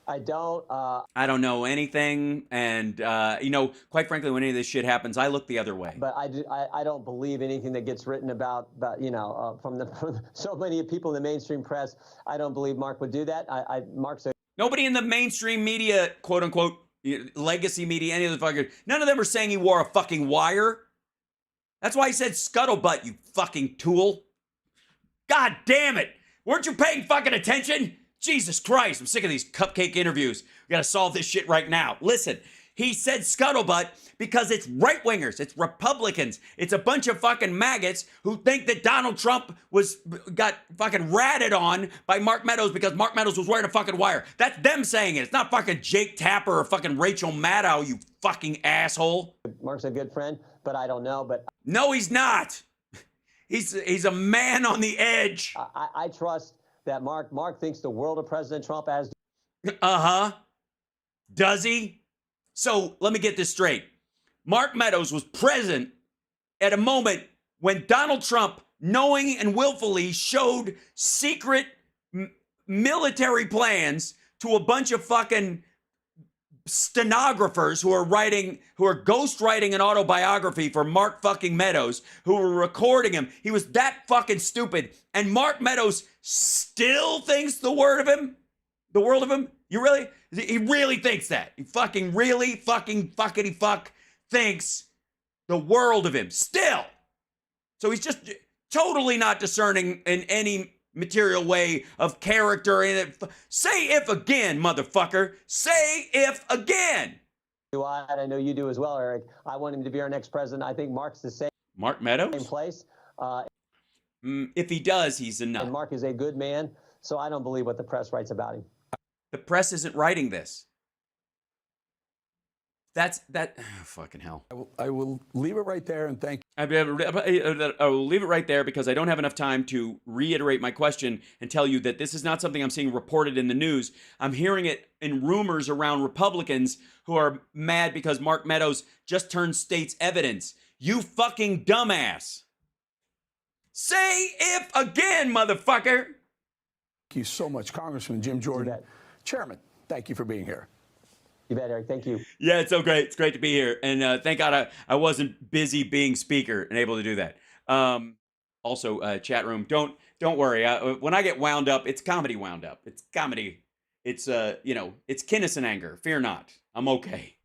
I don't know anything, and quite frankly, when any of this shit happens, I look the other way. But I don't believe anything that gets written about from so many people in the mainstream press. I don't believe Mark would do that. Mark's nobody in the mainstream media, quote unquote, legacy media, any of the fuckers, none of them are saying he wore a fucking wire. That's why he said scuttlebutt, you fucking tool. God damn it! Weren't you paying fucking attention? Jesus Christ, I'm sick of these cupcake interviews. We gotta solve this shit right now. Listen, he said scuttlebutt because it's right-wingers, it's Republicans, it's a bunch of fucking maggots who think that Donald Trump got fucking ratted on by Mark Meadows because Mark Meadows was wearing a fucking wire. That's them saying it. It's not fucking Jake Tapper or fucking Rachel Maddow, you fucking asshole. Mark's a good friend, but I don't know. But no, he's not. He's a man on the edge. I trust that Mark thinks the world of President Trump as... Uh-huh. Does he? So let me get this straight. Mark Meadows was present at a moment when Donald Trump, knowing and willfully, showed secret military plans to a bunch of fucking stenographers who are ghostwriting an autobiography for Mark fucking Meadows, who were recording him. He was that fucking stupid. And Mark Meadows still thinks the world of him? He really thinks that. He fucking really fucking fuckity fuck thinks the world of him still. So he's just totally not discerning in any material way of character. Say if again, motherfucker. Say if again. I know you do as well, Eric. I want him to be our next president. I think Mark's the same. Mark Meadows? Same place. If he does, he's a nut. And Mark is a good man, so I don't believe what the press writes about him. The press isn't writing this. that. Oh, fucking hell. I will leave it right there and thank you. I will leave it right there because I don't have enough time to reiterate my question and tell you that this is not something I'm seeing reported in the news. I'm hearing it in rumors around Republicans who are mad because Mark Meadows just turned state's evidence. You fucking dumbass. Say if again, motherfucker. Thank you so much, Congressman Jim Jordan. Chairman, thank you for being here. You bet, Eric. Thank you. Yeah, it's so great. It's great to be here. And thank God I wasn't busy being speaker and able to do that. Also, chat room, don't worry. When I get wound up, it's comedy wound up. It's comedy. It's, it's Kinnison anger. Fear not. I'm okay.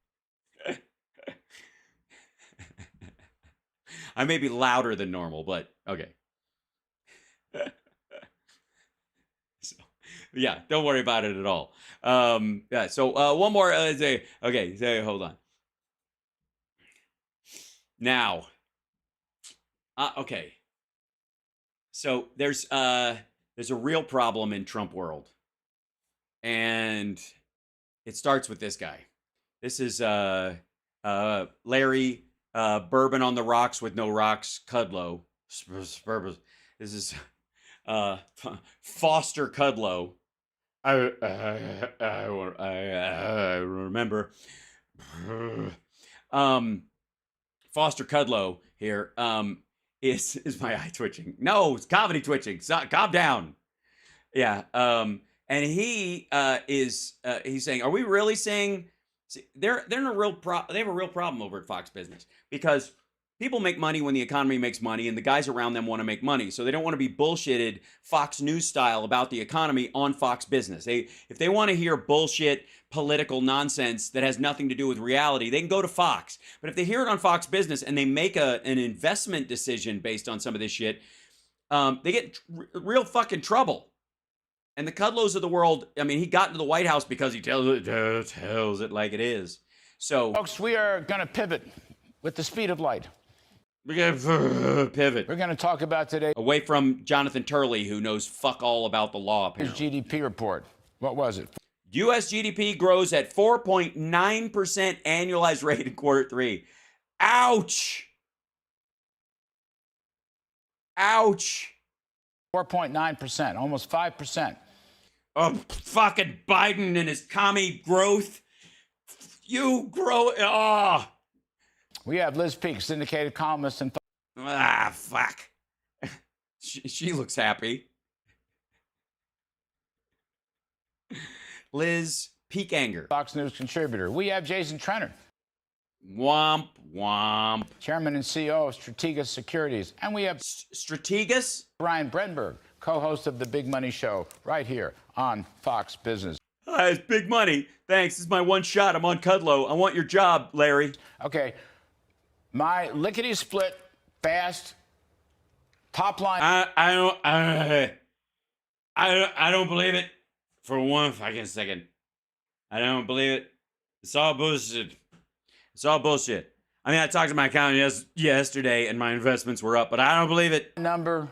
I may be louder than normal, but okay. So, yeah, don't worry about it at all. Yeah, so one more hold on. Now, okay. So there's a real problem in Trump world. And it starts with this guy. This is Larry Bourbon on the Rocks with no rocks Kudlow. This is Foster Kudlow. I remember Foster Kudlow here is my eye twitching. No, it's comedy twitching. Calm down. Yeah. And he he's saying, are we really saying they're in a real they have a real problem over at Fox Business because people make money when the economy makes money, and the guys around them want to make money. So they don't want to be bullshitted Fox News style about the economy on Fox Business. If they want to hear bullshit political nonsense that has nothing to do with reality, they can go to Fox. But if they hear it on Fox Business and they make an investment decision based on some of this shit, they get real fucking trouble. And the Kudlows of the world, I mean, he got into the White House because he tells it like it is. So, folks, we are going to pivot with the speed of light. We're going to pivot. We're going to talk about today. Away from Jonathan Turley, who knows fuck all about the law, apparently. His GDP report. What was it? U.S. GDP grows at 4.9% annualized rate in quarter three. Ouch. Ouch. 4.9%, almost 5%. Oh, fucking Biden and his commie growth. You grow. Oh. We have Liz Peek, syndicated columnist and. Fuck. She looks happy. Liz Peek anger. Fox News contributor. We have Jason Trenner. Womp, womp. Chairman and CEO of Strategas Securities. And we have Strategas? Brian Brenberg, co-host of The Big Money Show, right here on Fox Business. Hi, it's Big Money. Thanks. This is my one shot. I'm on Kudlow. I want your job, Larry. Okay. My lickety-split, fast, top line. I don't believe it for one fucking second. I don't believe it. It's all bullshit. It's all bullshit. I mean, I talked to my accountant yesterday, and my investments were up, but I don't believe it. Number,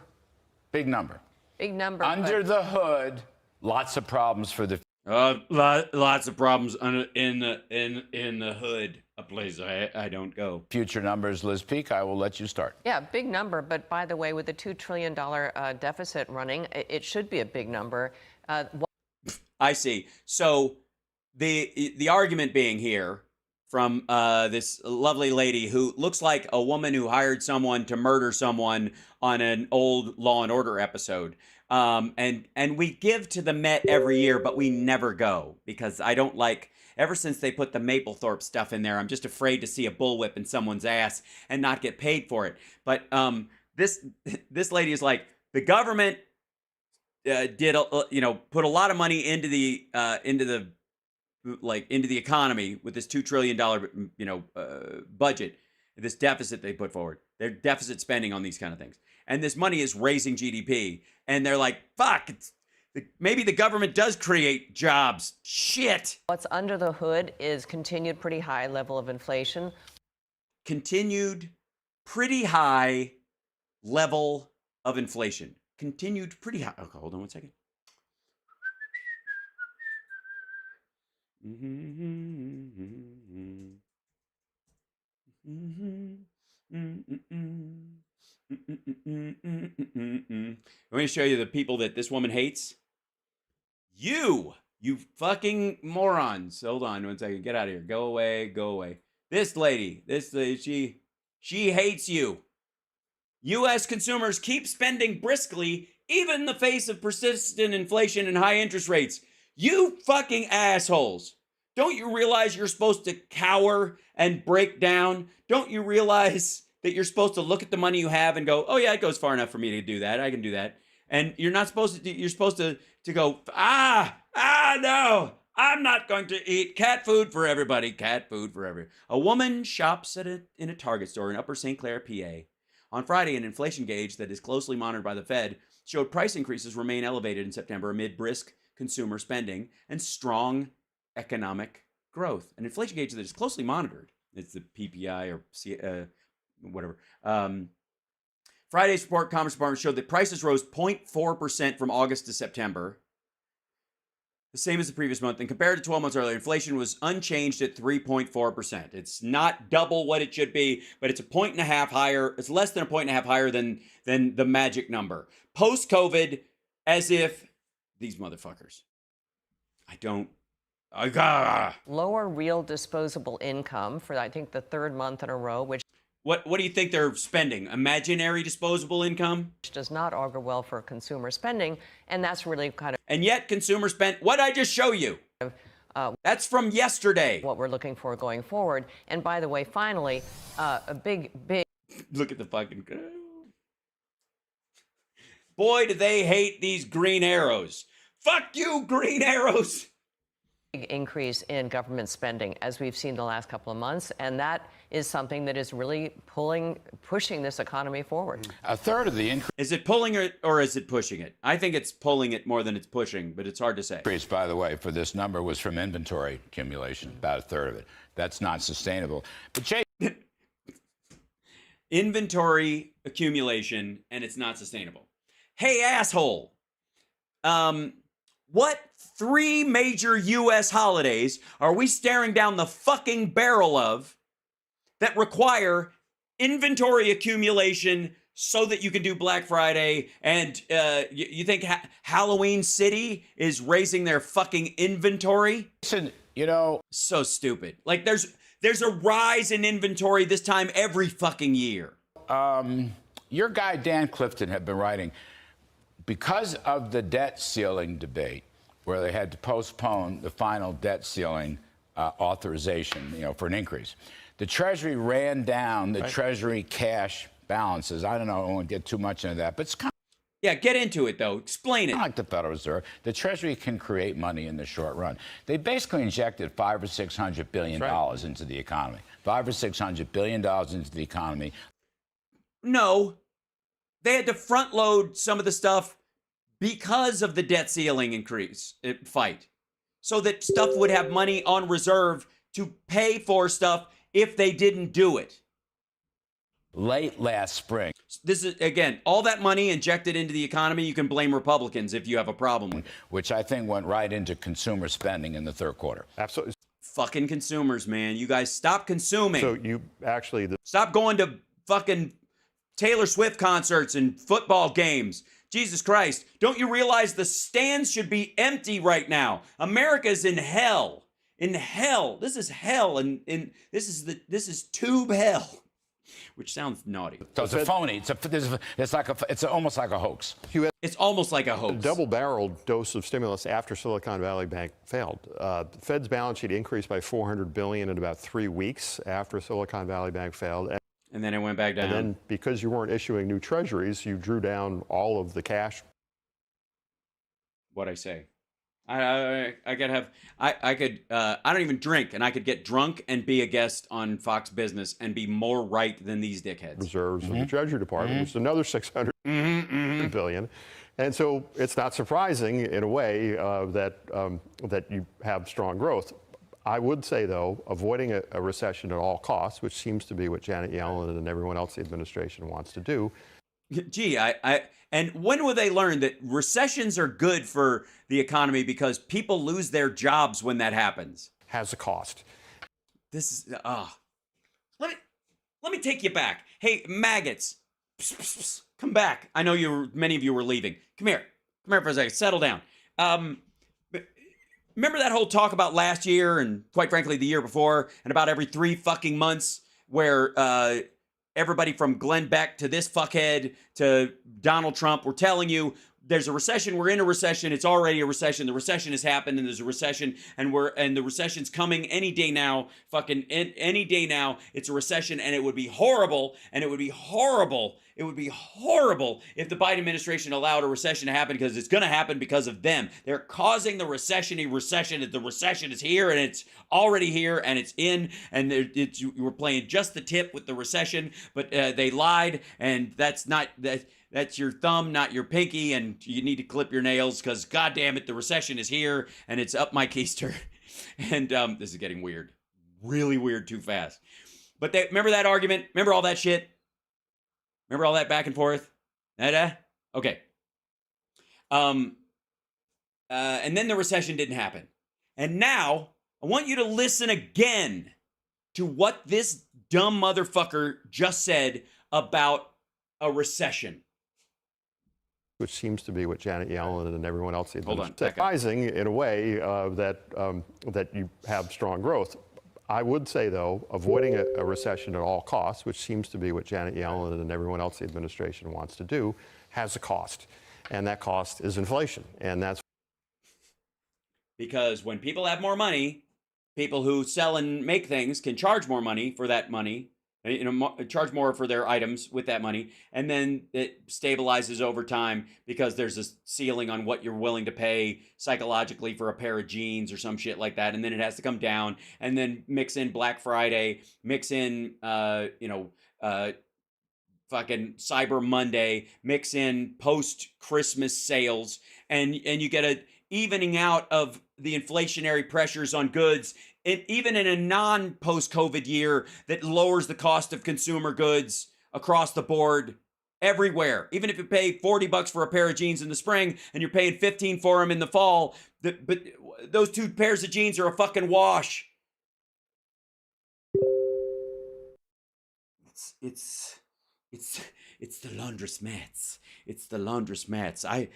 big number. Big number. Under the hood, lots of problems for the. Lots of problems in the hood. A place I don't go. Future numbers, Liz Peek, I will let you start. Yeah, big number. But by the way, with the $2 trillion deficit running, it should be a big number. I see. So the argument being here from this lovely lady who looks like a woman who hired someone to murder someone on an old Law and Order episode. And we give to the Met every year, but we never go because I don't like. Ever since they put the Mapplethorpe stuff in there, I'm just afraid to see a bullwhip in someone's ass and not get paid for it. But this lady is like, the government put a lot of money into the economy with this $2 trillion budget, this deficit they put forward. They're deficit spending on these kind of things, and this money is raising GDP. And they're like, fuck. Maybe the government does create jobs. Shit. What's under the hood is continued pretty high level of inflation. Continued pretty high level of inflation. Continued pretty high. Okay, hold on one second. me show you the people that this woman hates. You fucking morons. Hold on 1 second. Get out of here. Go away. Go away. This lady, she hates you. U.S. consumers keep spending briskly, even in the face of persistent inflation and high interest rates. You fucking assholes. Don't you realize you're supposed to cower and break down? Don't you realize that you're supposed to look at the money you have and go, oh yeah, it goes far enough for me to do that. I can do that. And you're not supposed to, you're supposed to go, no, I'm not going to eat cat food for everybody. Cat food for everybody. A woman shops in a Target store in Upper St. Clair, PA. On Friday, an inflation gauge that is closely monitored by the Fed showed price increases remain elevated in September amid brisk consumer spending and strong economic growth. An inflation gauge that is closely monitored. It's the PPI or whatever. Friday's report, Commerce Department showed that prices rose 0.4% from August to September, the same as the previous month. And compared to 12 months earlier, inflation was unchanged at 3.4%. It's not double what it should be, but it's 1.5 points higher. It's less than 1.5 points higher than the magic number. Post-COVID, as if these motherfuckers. Lower real disposable income for, I think, the third month in a row, which What do you think they're spending? Imaginary disposable income? Which does not augur well for consumer spending, and that's really kind of... And yet consumer spend... What'd I just show you? That's from yesterday. What we're looking for going forward. And by the way, finally, a big... Look at the fucking... Boy, do they hate these green arrows. Fuck you, green arrows! Increase in government spending, as we've seen the last couple of months, and that is something that is really pushing this economy forward. A third of the increase. Is it pulling it or is it pushing it? I think it's pulling it more than it's pushing, but it's hard to say. Increase, by the way, for this number was from inventory accumulation, about a third of it. That's not sustainable. But Jay, inventory accumulation, and it's not sustainable. Hey, asshole. What 3 major U.S. holidays are we staring down the fucking barrel of that require inventory accumulation so that you can do Black Friday? And you think Halloween City is raising their fucking inventory? Listen, you know, so stupid. Like there's a rise in inventory this time every fucking year. Your guy Dan Clifton had been writing, because of the debt ceiling debate, where they had to postpone the final debt ceiling authorization, for an increase. The Treasury ran down the Treasury cash balances. I don't know, I won't get too much into that, but it's kind of... Yeah, get into it, though. Explain it. Like the Federal Reserve, the Treasury can create money in the short run. They basically injected $500 or $600 billion into the economy. $500 or $600 billion into the economy. No. They had to front load some of the stuff because of the debt ceiling fight, so that stuff would have money on reserve to pay for stuff if they didn't do it. Late last spring. This is, again, all that money injected into the economy, you can blame Republicans if you have a problem with it. Which I think went right into consumer spending in the third quarter. Absolutely. Fucking consumers, man. You guys stop consuming. So you actually... Stop going to fucking Taylor Swift concerts and football games. Jesus Christ. Don't you realize the stands should be empty right now? America's in hell. In hell. This is hell. And this is tube hell. Which sounds naughty. So it's a phony. It's almost like a hoax. It's almost like a hoax. A double-barreled dose of stimulus after Silicon Valley Bank failed. The Fed's balance sheet increased by $400 billion in about 3 weeks after Silicon Valley Bank failed. And then it went back down. And then because you weren't issuing new treasuries, you drew down all of the cash. What'd I say? I don't even drink, and I could get drunk and be a guest on Fox Business and be more right than these dickheads. Reserves of the Treasury Department, which is another $600 billion. And so it's not surprising in a way that you have strong growth. I would say, though, avoiding a recession at all costs, which seems to be what Janet Yellen and everyone else in the administration wants to do. Gee, and when will they learn that recessions are good for the economy because people lose their jobs when that happens? Has a cost. This is let me take you back. Hey, maggots. Psst, psst, psst. come back. I know many of you were leaving. Come here for a second. Settle down. Remember that whole talk about last year and quite frankly the year before and about every 3 fucking months where everybody from Glenn Beck to this fuckhead to Donald Trump were telling you there's a recession, we're in a recession, it's already a recession, the recession has happened and there's a recession and the recession's coming any day now, any day now, it's a recession and it would be horrible if the Biden administration allowed a recession to happen because it's going to happen because of them. They're causing the recession. The recession is here and it's already here and it's in and you were playing just the tip with the recession, but they lied and that's your thumb, not your pinky, and you need to clip your nails because, God damn it, the recession is here, and it's up my keister. And this is getting weird. Really weird too fast. But remember that argument? Remember all that shit? Remember all that back and forth? Okay. And then the recession didn't happen. And now, I want you to listen again to what this dumb motherfucker just said about a recession. Which seems to be what Janet Yellen and everyone else is surprising in a way that you have strong growth. I would say, though, avoiding a recession at all costs, which seems to be what Janet Yellen and everyone else in the administration wants to do, has a cost. And that cost is inflation. And that's because when people have more money, people who sell and make things can charge more money for that money. Charge more for their items with that money, and then it stabilizes over time because there's a ceiling on what you're willing to pay psychologically for a pair of jeans or some shit like that, and then it has to come down, and then mix in Black Friday, mix in fucking Cyber Monday, mix in post-Christmas sales, and you get a evening out of the inflationary pressures on goods, even in a non-post-COVID year that lowers the cost of consumer goods across the board everywhere. Even if you pay $40 for a pair of jeans in the spring and you're paying $15 for them in the fall, but those 2 pairs of jeans are a fucking wash. It's the laundress mats. It's the laundress mats. I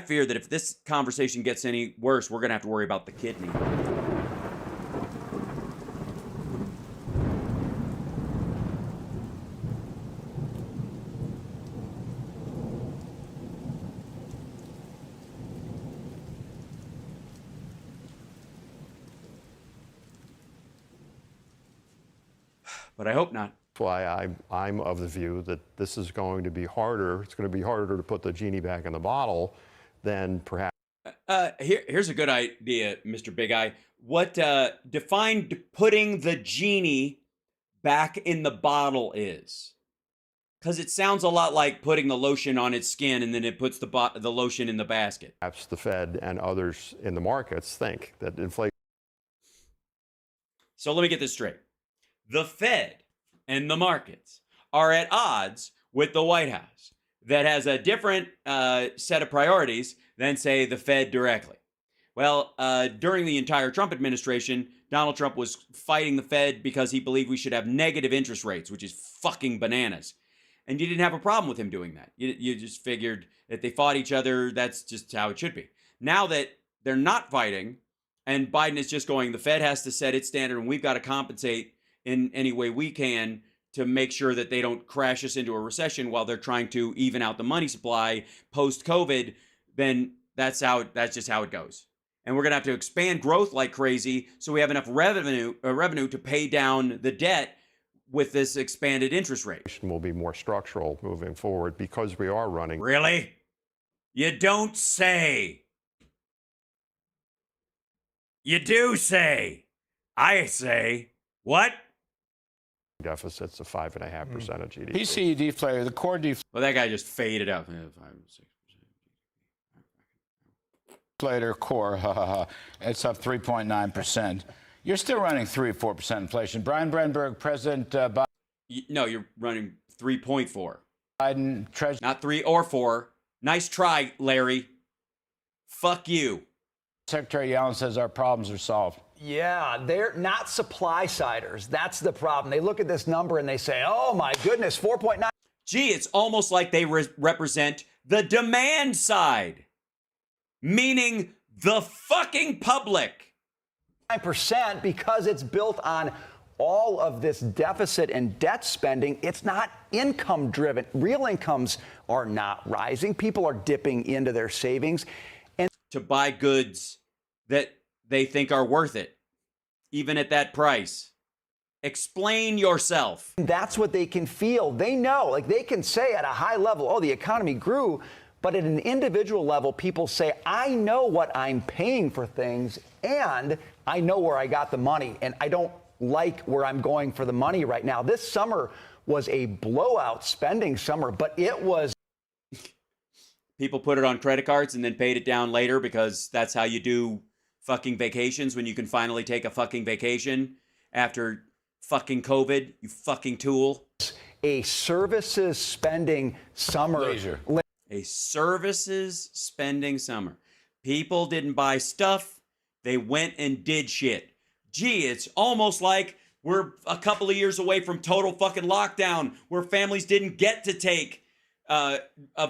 fear that if this conversation gets any worse, we're gonna have to worry about the kidney. But I hope not. That's why I'm of the view that this is going to be harder. It's going to be harder to put the genie back in the bottle than perhaps. Here's a good idea, Mr. Big Eye. What define putting the genie back in the bottle is? Because it sounds a lot like putting the lotion on its skin and then it puts the lotion in the basket. Perhaps the Fed and others in the markets think that inflation. So let me get this straight. The Fed and the markets are at odds with the White House that has a different set of priorities than, say, the Fed directly. Well, during the entire Trump administration, Donald Trump was fighting the Fed because he believed we should have negative interest rates, which is fucking bananas. And you didn't have a problem with him doing that. You just figured that they fought each other. That's just how it should be. Now that they're not fighting and Biden is just going, the Fed has to set its standard and we've got to compensate in any way we can to make sure that they don't crash us into a recession while they're trying to even out the money supply post-COVID, then that's just how it goes. And we're going to have to expand growth like crazy so we have enough revenue to pay down the debt with this expanded interest rate. Will be more structural moving forward because we are running. Really? You don't say. You do say. I say. What? Deficits of 5.5% of GDP. PCE deflator, the core deflator. Well, that guy just faded out. 5-6%. Core, it's up 3.9%. You're still running 3-4% inflation. Brian Brenberg, President Biden. No, you're running 3.4. Biden, Treasury. Not 3 or 4. Nice try, Larry. Fuck you. Secretary Yellen says our problems are solved. Yeah, they're not supply-siders. That's the problem. They look at this number and they say, oh, my goodness, 4.9. Gee, it's almost like they represent the demand side, meaning the fucking public. 9% because it's built on all of this deficit and debt spending. It's not income driven. Real incomes are not rising. People are dipping into their savings and to buy goods that they think are worth it, even at that price. Explain yourself. That's what they can feel. They know, like they can say at a high level, oh, the economy grew. But at an individual level, people say, I know what I'm paying for things and I know where I got the money and I don't like where I'm going for the money right now. This summer was a blowout spending summer, but it was. People put it on credit cards and then paid it down later because that's how you do fucking vacations when you can finally take a fucking vacation after fucking COVID, you fucking tool. A services spending summer. Leisure. A services spending summer. People didn't buy stuff. They went and did shit. Gee, it's almost like we're a couple of years away from total fucking lockdown where families didn't get to take a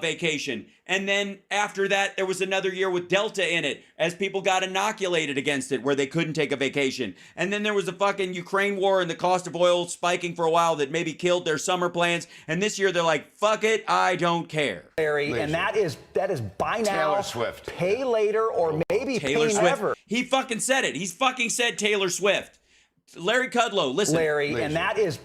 vacation. And then after that, there was another year with Delta in it as people got inoculated against it where they couldn't take a vacation. And then there was the fucking Ukraine war and the cost of oil spiking for a while that maybe killed their summer plans. And this year they're like, fuck it, I don't care. Larry, and that is buy now, Taylor Swift. Pay later, or maybe Taylor pay Swift. never. He fucking said it. He's fucking said Taylor Swift. Larry Kudlow, listen. Larry, and that is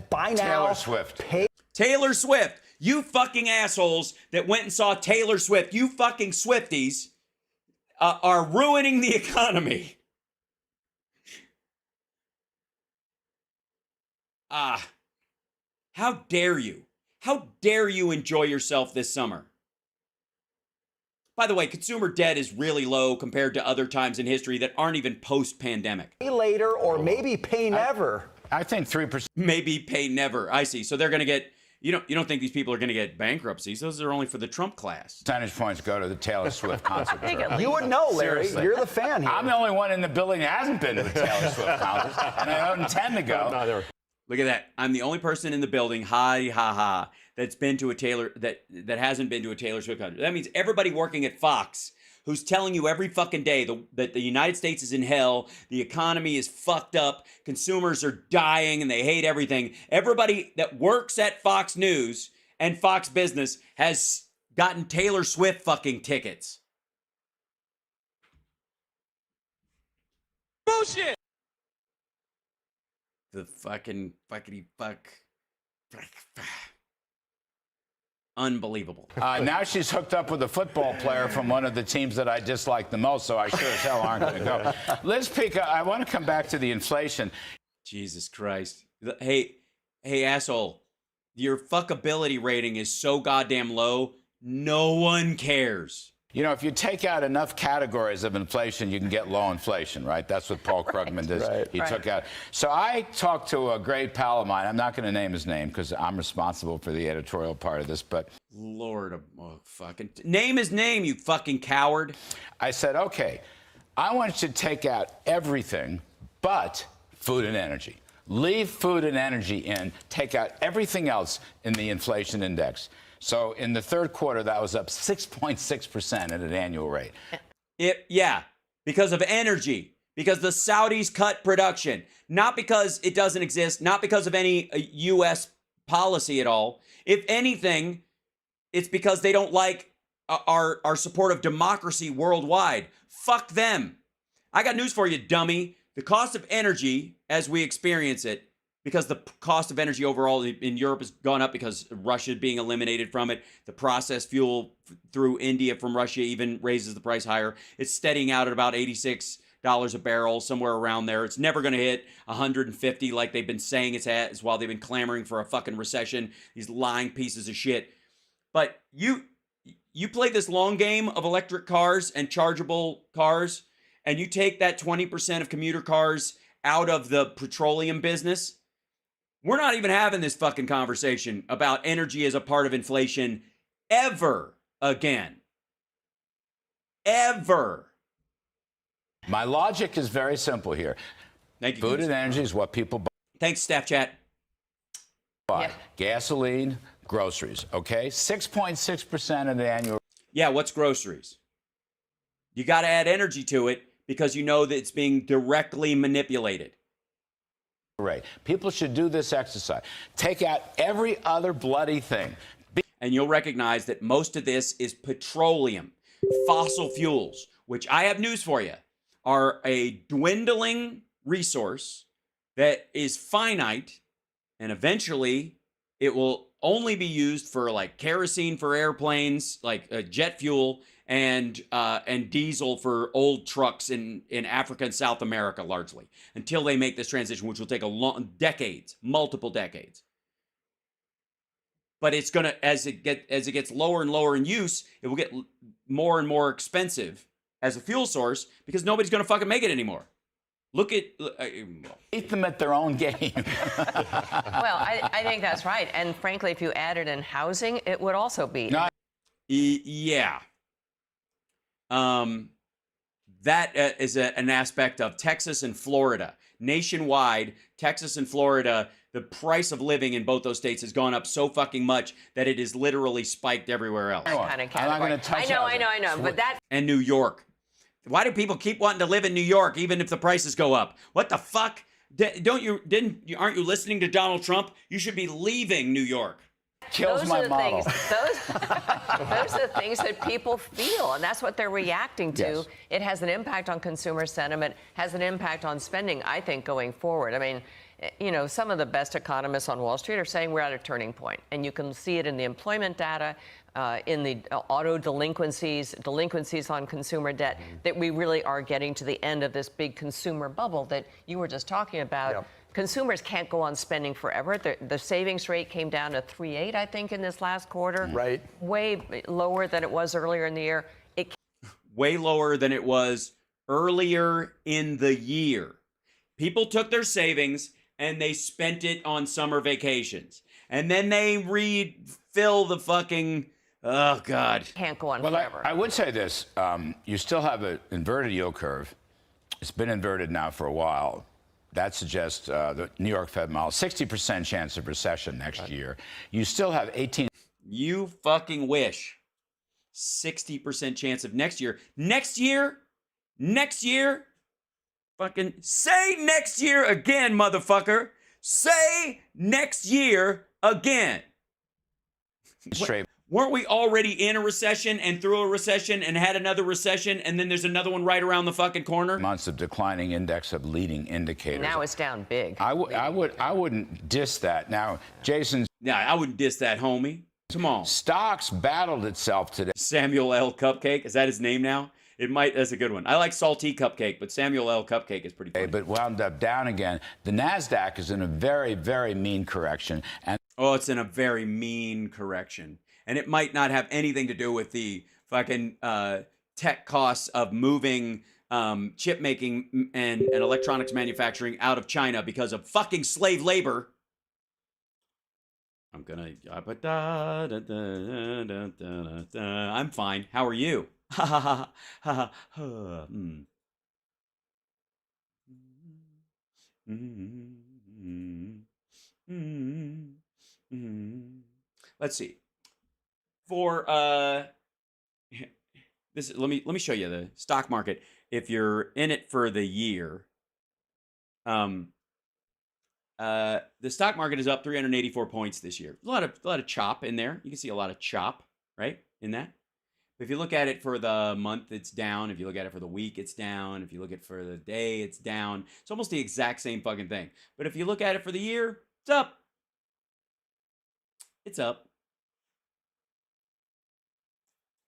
buy now, Taylor Swift. Pay. Taylor Swift. You fucking assholes that went and saw Taylor Swift, you fucking Swifties, are ruining the economy. How dare you? How dare you enjoy yourself this summer? By the way, consumer debt is really low compared to other times in history that aren't even post-pandemic. Pay later or maybe pay never. I think 3%. Maybe pay never. I see. So they're going to get... You don't think these people are going to get bankruptcies? Those are only for the Trump class. Percentage points go to the Taylor Swift concert. You would know, Larry. Seriously. You're the fan here. I'm the only one in the building that hasn't been to the Taylor Swift concert, and I don't intend to go. Look at that. I'm the only person in the building, that's been to a Taylor that hasn't been to a Taylor Swift concert. That means everybody working at Fox who's telling you every fucking day that the United States is in hell, the economy is fucked up, consumers are dying and they hate everything. Everybody that works at Fox News and Fox Business has gotten Taylor Swift fucking tickets. Bullshit! The fucking fuck. Unbelievable. Now she's hooked up with a football player from one of the teams that I dislike the most, so I sure as hell aren't going to go. Liz Peek, I want to come back to the inflation. Jesus Christ. Hey, asshole. Your fuckability rating is so goddamn low, no one cares. You know, if you take out enough categories of inflation, you can get low inflation, right? That's what Paul Krugman did. Right. He took out. So I talked to a great pal of mine. I'm not going to name his name because I'm responsible for the editorial part of this, but... Lord, fucking... Name his name, you fucking coward. I said, okay, I want you to take out everything but food and energy. Leave food and energy in. Take out everything else in the inflation index. So in the third quarter, that was up 6.6% at an annual rate. Yeah, because of energy, because the Saudis cut production, not because it doesn't exist, not because of any U.S. policy at all. If anything, it's because they don't like our support of democracy worldwide. Fuck them. I got news for you, dummy. The cost of energy, as we experience it, because the cost of energy overall in Europe has gone up because Russia being eliminated from it. The processed fuel through India from Russia even raises the price higher. It's steadying out at about $86 a barrel, somewhere around there. It's never going to hit 150 like they've been saying it's at, while they've been clamoring for a fucking recession. These lying pieces of shit. But you play this long game of electric cars and chargeable cars, and you take that 20% of commuter cars out of the petroleum business. We're not even having this fucking conversation about energy as a part of inflation ever again. Ever. My logic is very simple here. Thank you. Food and energy is what people buy. Thanks, Staff Chat. Yeah. Gasoline, Groceries, okay? 6.6% of the annual. Yeah, what's groceries? You got to add energy to it because you know that it's being directly manipulated. Right. People should do this exercise. Take out every other bloody thing. And you'll recognize that most of this is petroleum, fossil fuels, which I have news for you, are a dwindling resource that is finite, and eventually it will only be used for like kerosene for airplanes, like jet fuel, and diesel for old trucks in Africa and South America, largely, until they make this transition, which will take decades, multiple decades. But it's gonna, as it gets lower and lower in use, it will get more and more expensive as a fuel source because nobody's gonna fucking make it anymore. Look at beat them at their own game. Well, I think that's right. And frankly, if you added in housing, it would also be. Yeah. That is an aspect of Texas and Florida. Nationwide, Texas and Florida, the price of living in both those states has gone up so fucking much that it is literally spiked everywhere else. Kind of category. I know. But that. And New York. Why do people keep wanting to live in New York even if the prices go up? What the fuck? Aren't you listening to Donald Trump? You should be leaving New York. Those are the things that people feel, and that's what they're reacting to. Yes. It has an impact on consumer sentiment, has an impact on spending, I think, going forward. I mean, you know, some of the best economists on Wall Street are saying we're at a turning point, and you can see it in the employment data, in the auto delinquencies on consumer debt, that we really are getting to the end of this big consumer bubble that you were just talking about. Yep. Consumers can't go on spending forever. The savings rate came down to 3.8, I think, in this last quarter. Right. Way lower than it was earlier in the year. Way lower than it was earlier in the year. People took their savings and they spent it on summer vacations. And then they refill the fucking, oh, God. Can't go on forever. I would say this. You still have an inverted yield curve. It's been inverted now for a while. That suggests the New York Fed model, 60% chance of recession next year. You still have 18. You fucking wish. 60% chance of next year. Next year? Fucking say next year again, motherfucker. Say next year again. Straight. Weren't we already in a recession and through a recession and had another recession and then there's another one right around the fucking corner? Months of declining index of leading indicators. Now it's down big. I wouldn't diss that. Now, Jason. Yeah, I wouldn't diss that, homie. Come on. Stocks battled itself today. Samuel L. Cupcake, is that his name now? It might. That's a good one. I like Salty Cupcake, but Samuel L. Cupcake is pretty funny. But wound up down again. The NASDAQ is in a very, very mean correction. And it's in a very mean correction. And it might not have anything to do with the fucking tech costs of moving chip making and electronics manufacturing out of China because of fucking slave labor. I'm fine. How are you? Let's see. For this, let me show you the stock market. If you're in it for the year, the stock market is up 384 points this year. A lot of chop in there. You can see a lot of chop, right, in that. If you look at it for the month, it's down. If you look at it for the week, it's down. If you look at it for the day, it's down. It's almost the exact same fucking thing. But if you look at it for the year, it's up. It's up.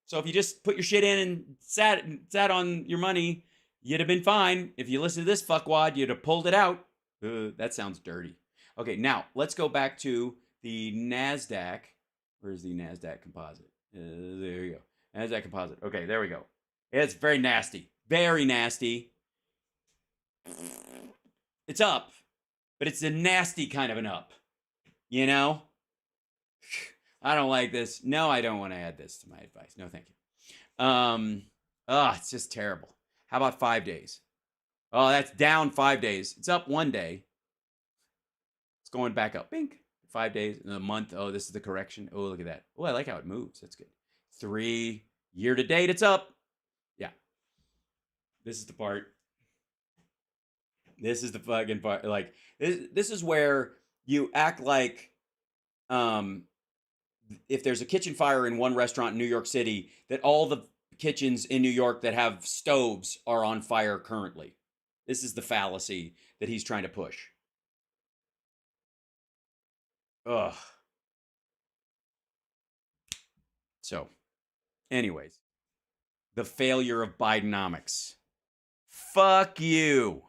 So if you just put your shit in and sat on your money, you'd have been fine. If you listen to this fuckwad, you'd have pulled it out. That sounds dirty. Okay, now let's go back to the NASDAQ. Where's the NASDAQ composite? There you go. NASDAQ composite. Okay, there we go. It's very nasty. Very nasty. It's up, but it's a nasty kind of an up. You know? I don't like this. No, I don't want to add this to my advice. No, thank you. It's just terrible. How about 5 days? Oh, that's down 5 days. It's up 1 day. It's going back up. Bink. 5 days in a month. Oh, this is the correction. Oh, look at that. Oh, I like how it moves. That's good. 3 year to date, it's up. Yeah. This is the part. This is the fucking part. Like this is where you act like if there's a kitchen fire in one restaurant in New York City, that all the kitchens in New York that have stoves are on fire currently. This is the fallacy that he's trying to push. Ugh. So, anyways, the failure of Bidenomics. Fuck you.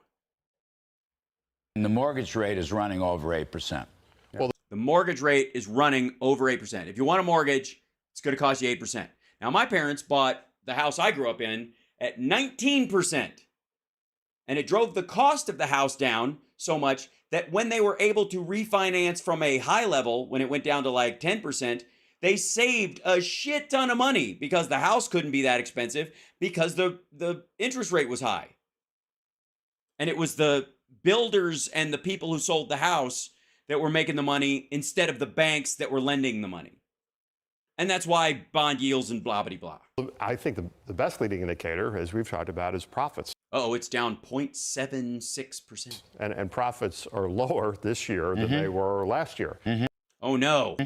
And the mortgage rate is running over 8%. Well, the mortgage rate is running over 8%. If you want a mortgage, it's going to cost you 8%. Now, my parents bought the house I grew up in at 19%. And it drove the cost of the house down so much that when they were able to refinance from a high level, when it went down to like 10%, they saved a shit ton of money because the house couldn't be that expensive because the interest rate was high. And it was the builders and the people who sold the house that were making the money instead of the banks that were lending the money. And that's why bond yields and blah, blah, blah. I think the best leading indicator, as we've talked about, is profits. Oh, it's down 0.76%. And profits are lower this year than they were last year. Oh, no.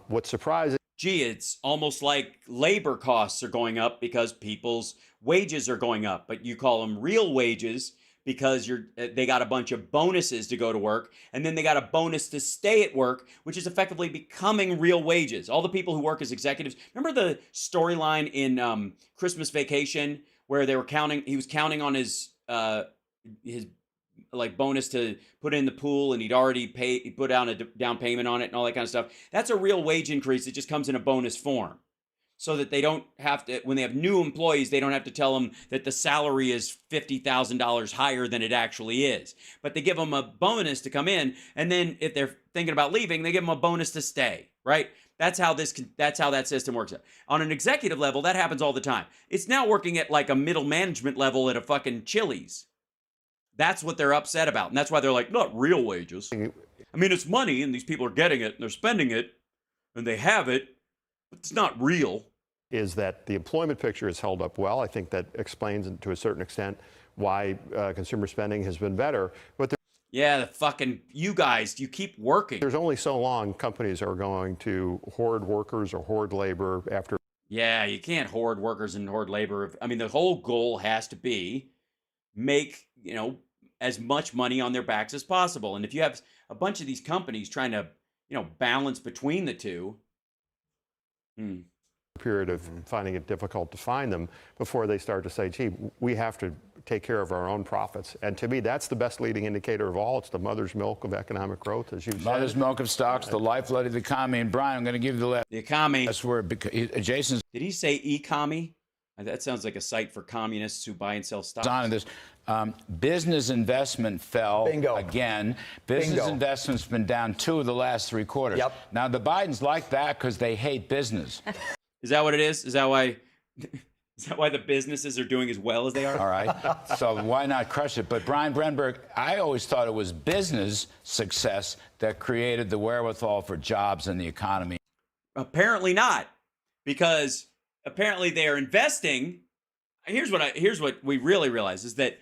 What's surprising? Gee, it's almost like labor costs are going up because people's wages are going up. But you call them real wages because they got a bunch of bonuses to go to work, and then they got a bonus to stay at work, which is effectively becoming real wages. All the people who work as executives. Remember the storyline in Christmas Vacation where he was counting on his like bonus to put in the pool, and he put down a down payment on it and all that kind of stuff. That's a real wage increase. It just comes in a bonus form, so that they don't have to, when they have new employees, they don't have to tell them that the salary is $50,000 higher than it actually is. But they give them a bonus to come in, and then if they're thinking about leaving, they give them a bonus to stay, right? That's how that system works. On an executive level, that happens all the time. It's now working at like a middle management level at a fucking Chili's. That's what they're upset about. And that's why they're like, not real wages. I mean, it's money, and these people are getting it, and they're spending it, and they have it, but it's not real. Is that the employment picture has held up well. I think that explains to a certain extent why consumer spending has been better. But yeah, the fucking, you guys, you keep working. There's only so long companies are going to hoard workers or hoard labor after. Yeah, you can't hoard workers and hoard labor. I mean, the whole goal has to be make, as much money on their backs as possible. And if you have a bunch of these companies trying to, balance between the two. Period of finding it difficult to find them before they start to say, gee, we have to take care of our own profits. And to me, that's the best leading indicator of all. It's the mother's milk of economic growth, as you said. Mother's milk of stocks, the lifeblood of the economy. And Brian, I'm going to give you the last. The economy. That's where Jason's. Did he say e-commie? That sounds like a site for communists who buy and sell stocks. On this, business investment fell again. Business investment's been down 2 of the last 3 quarters. Yep. Now, the Bidens like that because they hate business. Is that what it is? Is that why the businesses are doing as well as they are? All right. So why not crush it? But Brian Brenberg, I always thought it was business success that created the wherewithal for jobs in the economy. Apparently not, because apparently they are investing. Here's what we really realize is that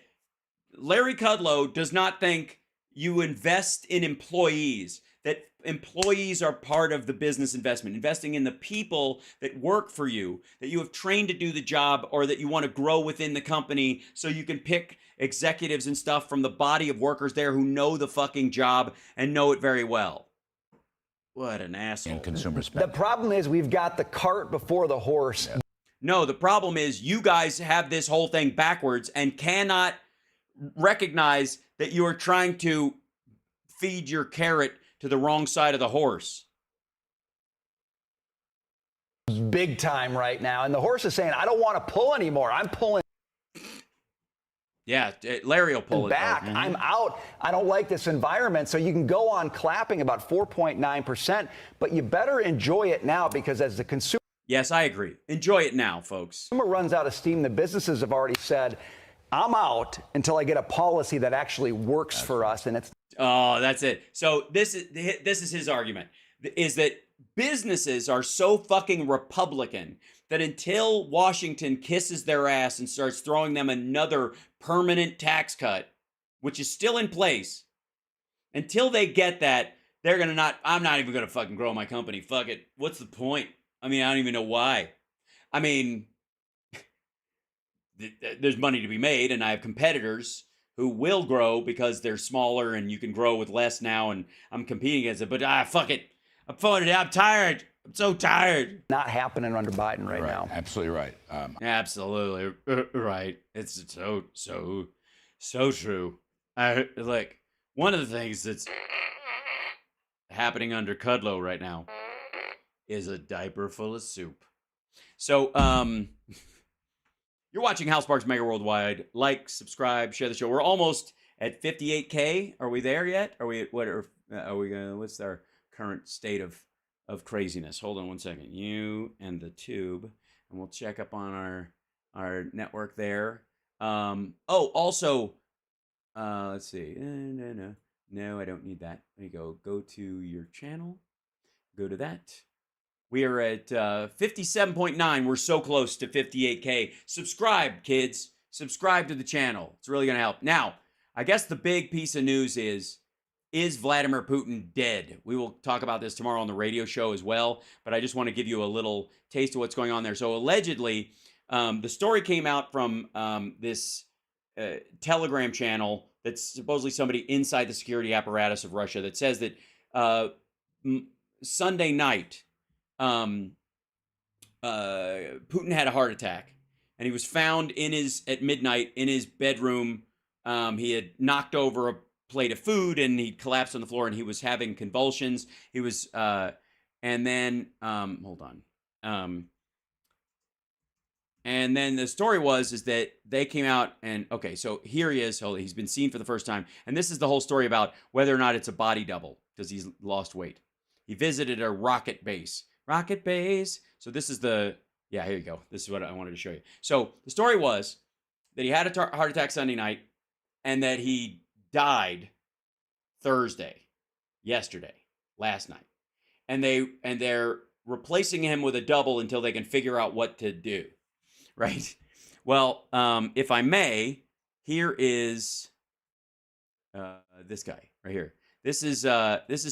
Larry Kudlow does not think you invest in employees, that employees are part of the business investment, investing in the people that work for you, that you have trained to do the job, or that you want to grow within the company so you can pick executives and stuff from the body of workers there who know the fucking job and know it very well. What an asshole. In consumer spending. The problem is we've got the cart before the horse. Yeah. No, the problem is you guys have this whole thing backwards and cannot recognize that you are trying to feed your carrot to the wrong side of the horse. Big time right now. And the horse is saying, I don't want to pull anymore. I'm pulling. Yeah, Larry will pull it back. I'm out. I don't like this environment. So you can go on clapping about 4.9%, but you better enjoy it now, because as the consumer. Yes, I agree. Enjoy it now, folks. Consumer runs out of steam. The businesses have already said, I'm out until I get a policy that actually works for us. And it's. Oh, that's it. So this is his argument. is that businesses are so fucking Republican that until Washington kisses their ass and starts throwing them another permanent tax cut, which is still in place, until they get that, they're going to not, I'm not even going to fucking grow my company. Fuck it. What's the point? I mean, I don't even know why. I mean, there's money to be made, and I have competitors who will grow because they're smaller and you can grow with less now, and I'm competing against it. But fuck it. I'm tired. I'm so tired. Not happening under Biden right now. Absolutely right. Absolutely right. It's so true. Like, one of the things that's happening under Kudlow right now is a diaper full of soup. So, you're watching Hal Sparks Mega Worldwide. Like, subscribe, share the show. We're almost at 58K. Are we there yet? Are we at what? Are we gonna? What's our current state of craziness? Hold on one second. You and the tube, and we'll check up on our network there. Also, let's see. No, I don't need that. There you go. Go to your channel. Go to that. We are at 57.9. We're so close to 58K. Subscribe, kids. Subscribe to the channel. It's really going to help. Now, I guess the big piece of news is Vladimir Putin dead? We will talk about this tomorrow on the radio show as well, but I just want to give you a little taste of what's going on there. So allegedly, the story came out from this Telegram channel that's supposedly somebody inside the security apparatus of Russia that says that Sunday night, Putin had a heart attack, and he was found at midnight in his bedroom. He had knocked over a plate of food, and he collapsed on the floor, and he was having convulsions. He was, and then hold on, and then the story is that they came out and okay, so here he is. He's been seen for the first time, and this is the whole story about whether or not it's a body double because he's lost weight. He visited a rocket base. So this is here you go. This is what I wanted to show you. So the story was that he had a heart attack Sunday night and that he died last night. And they're replacing him with a double until they can figure out what to do. Right? Well, if I may, here is this guy right here. This is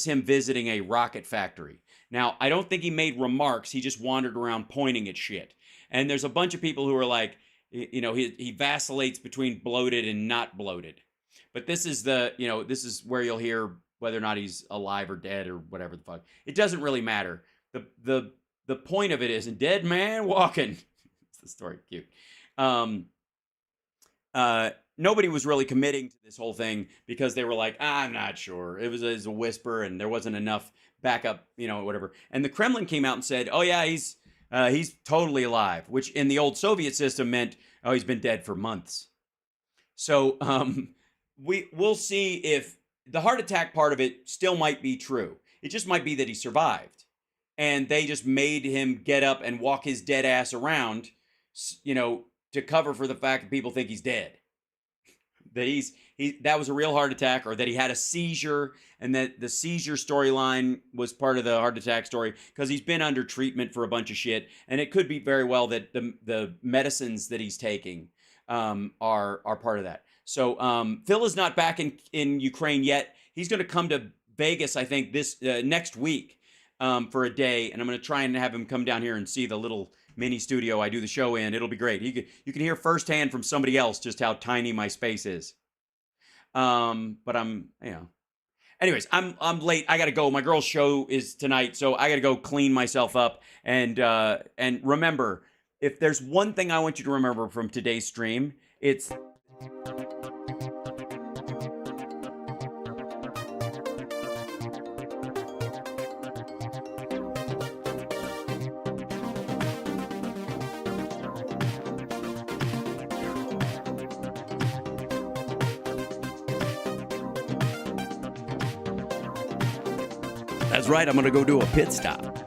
him visiting a rocket factory. Now, I don't think he made remarks. He just wandered around pointing at shit. And there's a bunch of people who are like, he vacillates between bloated and not bloated. But this is this is where you'll hear whether or not he's alive or dead or whatever the fuck. It doesn't really matter. The point of it is a dead man walking. It's the story. Cute. Nobody was really committing to this whole thing because they were like, I'm not sure. It was a whisper and there wasn't enough backup, whatever. And the Kremlin came out and said, oh yeah, he's totally alive, which in the old Soviet system meant, oh, he's been dead for months. So we'll see if the heart attack part of it still might be true. It just might be that he survived. And they just made him get up and walk his dead ass around, to cover for the fact that people think he's dead. That that was a real heart attack, or that he had a seizure, and that the seizure storyline was part of the heart attack story because he's been under treatment for a bunch of shit, and it could be very well that the medicines that he's taking are part of that. So Phil is not back in Ukraine yet. He's going to come to Vegas, I think, this next week for a day, and I'm going to try and have him come down here and see the little mini studio I do the show in. It'll be great. You can hear firsthand from somebody else just how tiny my space is. But I'm, anyways, I'm late. I got to go. My girl's show is tonight, so I got to go clean myself up. And remember, if there's one thing I want you to remember from today's stream, it's That's right, I'm going to go do a pit stop.